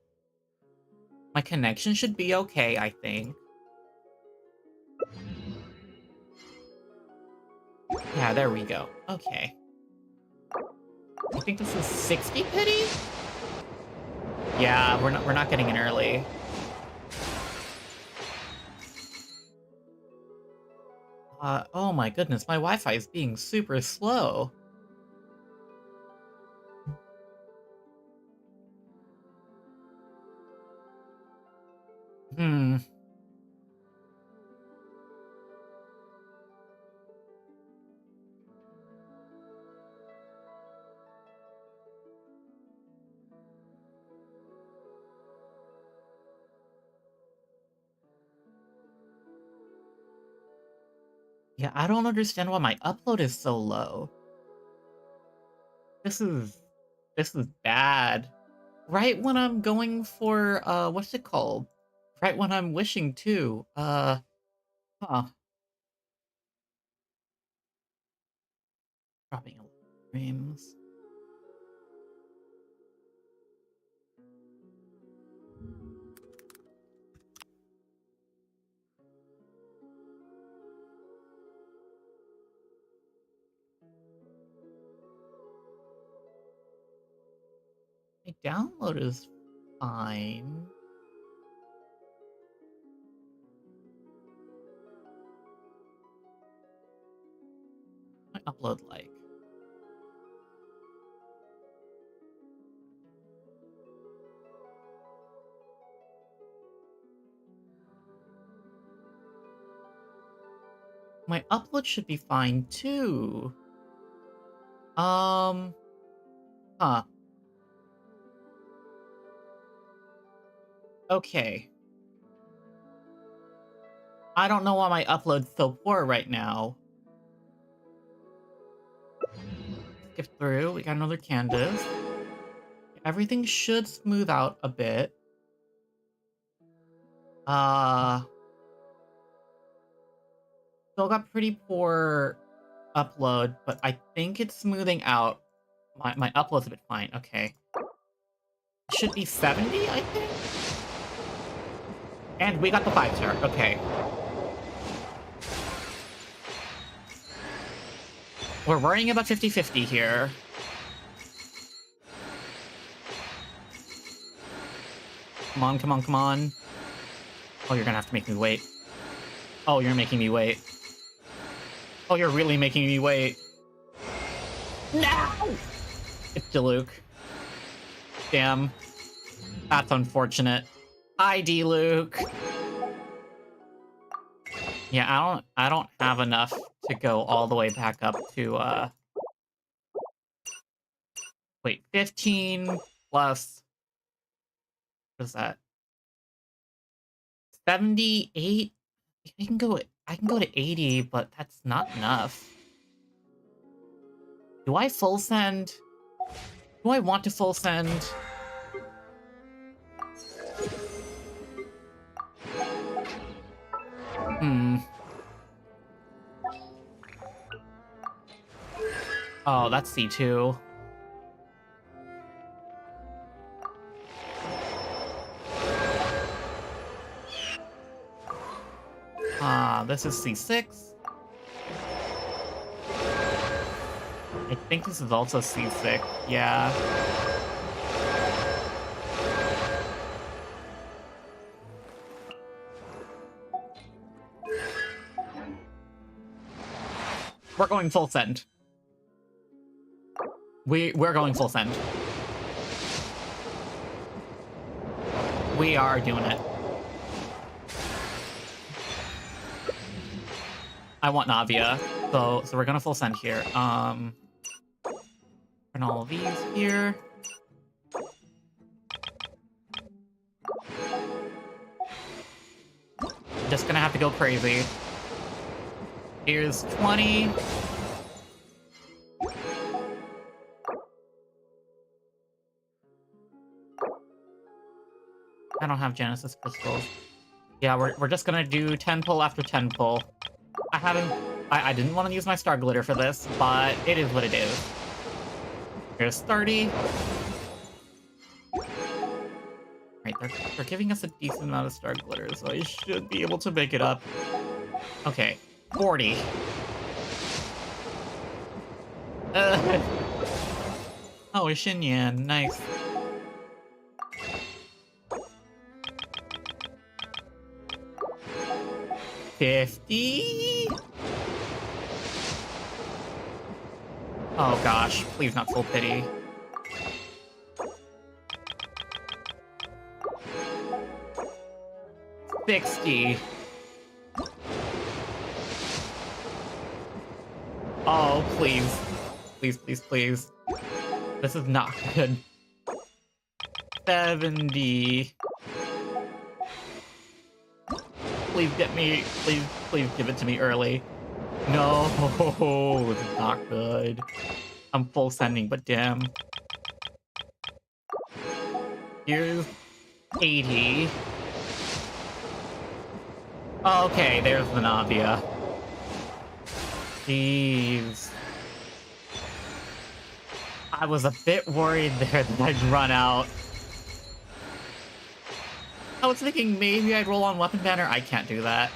My connection should be okay, I think. Yeah, there we go. Okay. I think this is 60 pity? Yeah, we're not getting in early. Oh my goodness, my Wi-Fi is being super slow. Hmm. Yeah, I don't understand why my upload is so low. This is bad. Right when I'm going for what's it called? Right when I'm wishing to. Huh. Dropping a lot of frames. My download is fine. My upload like. My upload should be fine too. Huh. Okay. I don't know why my upload's so poor right now. Skip through. We got another Candace. Everything should smooth out a bit. Still got pretty poor upload, but I think it's smoothing out. My upload's a bit fine. Okay. Should be 70, I think? And we got the 5-star. Okay. We're worrying about 50-50 here. Come on, come on, come on. Oh, you're gonna have to make me wait. Oh, you're making me wait. Oh, you're really making me wait. No! It's Diluc. Damn. That's unfortunate. Hi, D-Luke. Yeah, I don't have enough to go all the way back up to, wait, 15 plus... What is that? 78? I can go to 80, but that's not enough. Do I full send? Do I want to full send? Oh, that's C2. This is C6. I think this is also C6. Yeah. We're going full send. We're going full send. We are doing it. I want Navia, so we're gonna full send here. Put all of these here. Just gonna have to go crazy. Here's 20. I don't have Genesis crystals. Yeah, we're just gonna do 10 pull after 10 pull. I didn't want to use my star glitter for this, but it is what it is. Here's 30. Right, they're giving us a decent amount of star glitter, so I should be able to make it up. Okay, 40. Oh, a Xinyan, nice. $50? Oh gosh, please not Soul Pity. $60. Oh, please. Please, please, please. This is not good. 70. Please get me, please give it to me early. No, this is not good. I'm full sending, but damn. Here's 80. Okay, there's the Navia. Jeez. I was a bit worried there that I'd run out. I was thinking maybe I'd roll on Weapon Banner. I can't do that.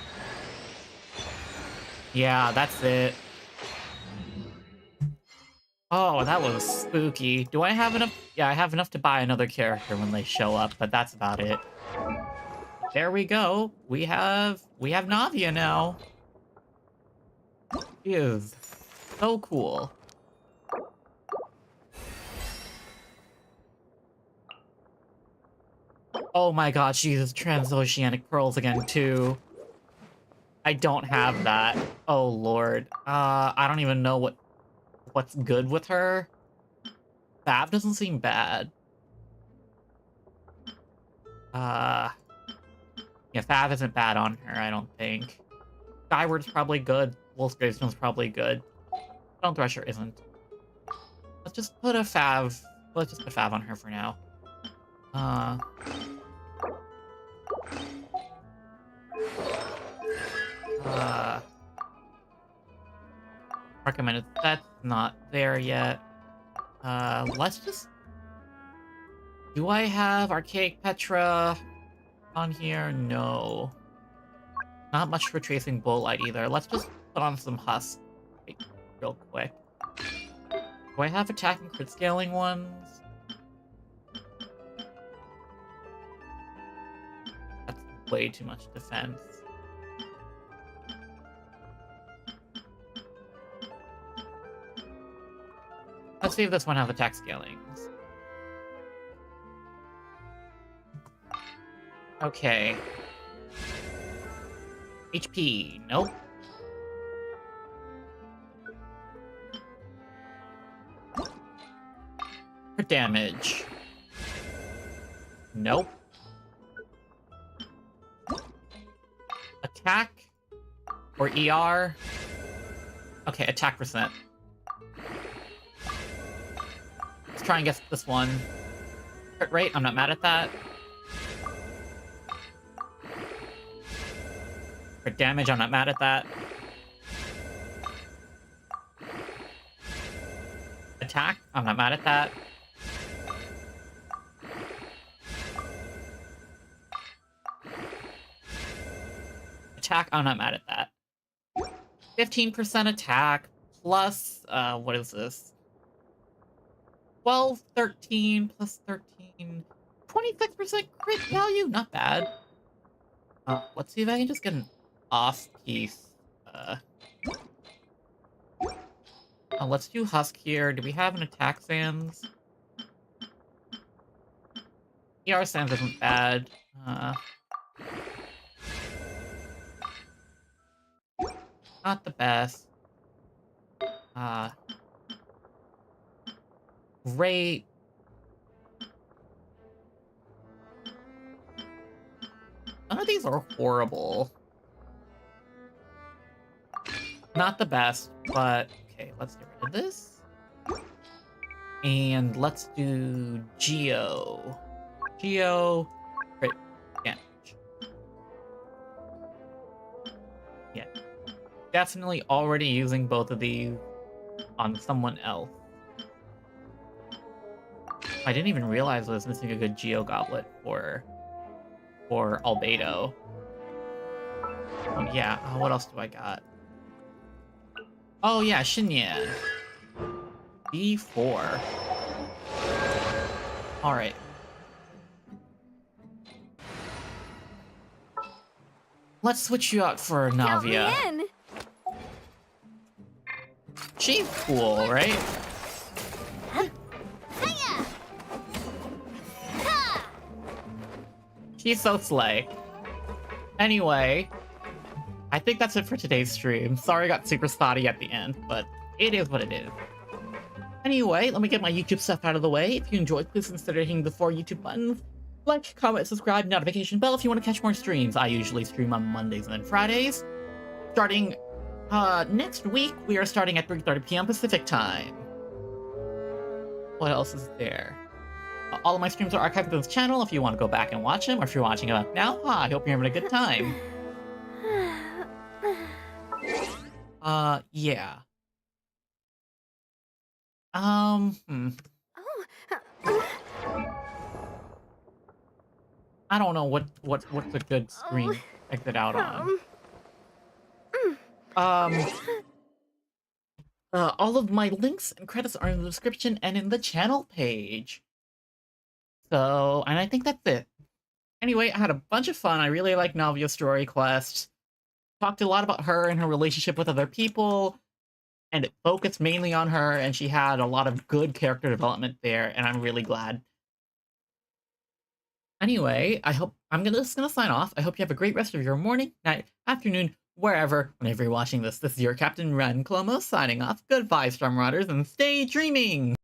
Yeah, that's it. Oh, that was spooky. Do I have enough? Yeah, I have enough to buy another character when they show up, but that's about it. There we go. We have Navia now. She is so cool. Oh my god, she uses transoceanic pearls again too. I don't have that. Oh lord. I don't even know what's good with her. Fab doesn't seem bad. Yeah, Fab isn't bad on her, I don't think. Skyward's probably good. Wolf's Gravestone's probably good. Stone Thresher isn't. Let's just put Fab on her for now. Recommended. That's not there yet. Let's just... Do I have Archaic Petra on here? No. Not much for Tracing Bullite either. Let's just put on some Husk real quick. Do I have attack and crit scaling ones? That's way too much defense. Let's see if this one has attack scalings. Okay. HP, nope. Crit damage. Nope. Attack? Or ER? Okay, attack percent. Let's try and guess this one. Crit rate, I'm not mad at that. Crit damage, I'm not mad at that. Attack, I'm not mad at that. Attack, I'm not mad at that. 15% attack, plus, what is this? 12, 13, plus 13, 26% crit value, not bad. Let's see if I can just get an off-piece. Let's do Husk here. Do we have an attack Sans? ER Sans isn't bad. Not the best. Great. None of these are horrible. Not the best, but okay, let's get rid of this. And let's do Geo. Geo, great damage. Yeah, definitely already using both of these on someone else. I didn't even realize I was missing a good Geo Goblet for Albedo. Oh yeah, what else do I got? Oh yeah, Xinyan. B4. Alright. Let's switch you out for Navia. Count me in. She's cool, right? Hiya! Ha! She's so slay. Anyway, I think that's it for today's stream. Sorry I got super spotty at the end, but it is what it is. Anyway, let me get my YouTube stuff out of the way. If you enjoyed, please consider hitting the 4 YouTube buttons. Like, comment, subscribe, notification bell if you want to catch more streams. I usually stream on Mondays and then Fridays. Starting next week, we are starting at 3:30 p.m. Pacific time. What else is there? All of my streams are archived on this channel if you want to go back and watch them, or if you're watching them now, I hope you're having a good time. Yeah. Oh. I don't know what's a good screen to exit out on. All of my links and credits are in the description and in the channel page. So, and I think that's it. Anyway, I had a bunch of fun. I really like Navia's story quest. Talked a lot about her and her relationship with other people, and it focused mainly on her, and she had a lot of good character development there, and I'm really glad. Anyway, I'm just gonna sign off. I hope you have a great rest of your morning, night, afternoon, whenever you're watching this. This is your Captain Ren Clomos signing off. Goodbye, Storm Riders, and stay dreaming!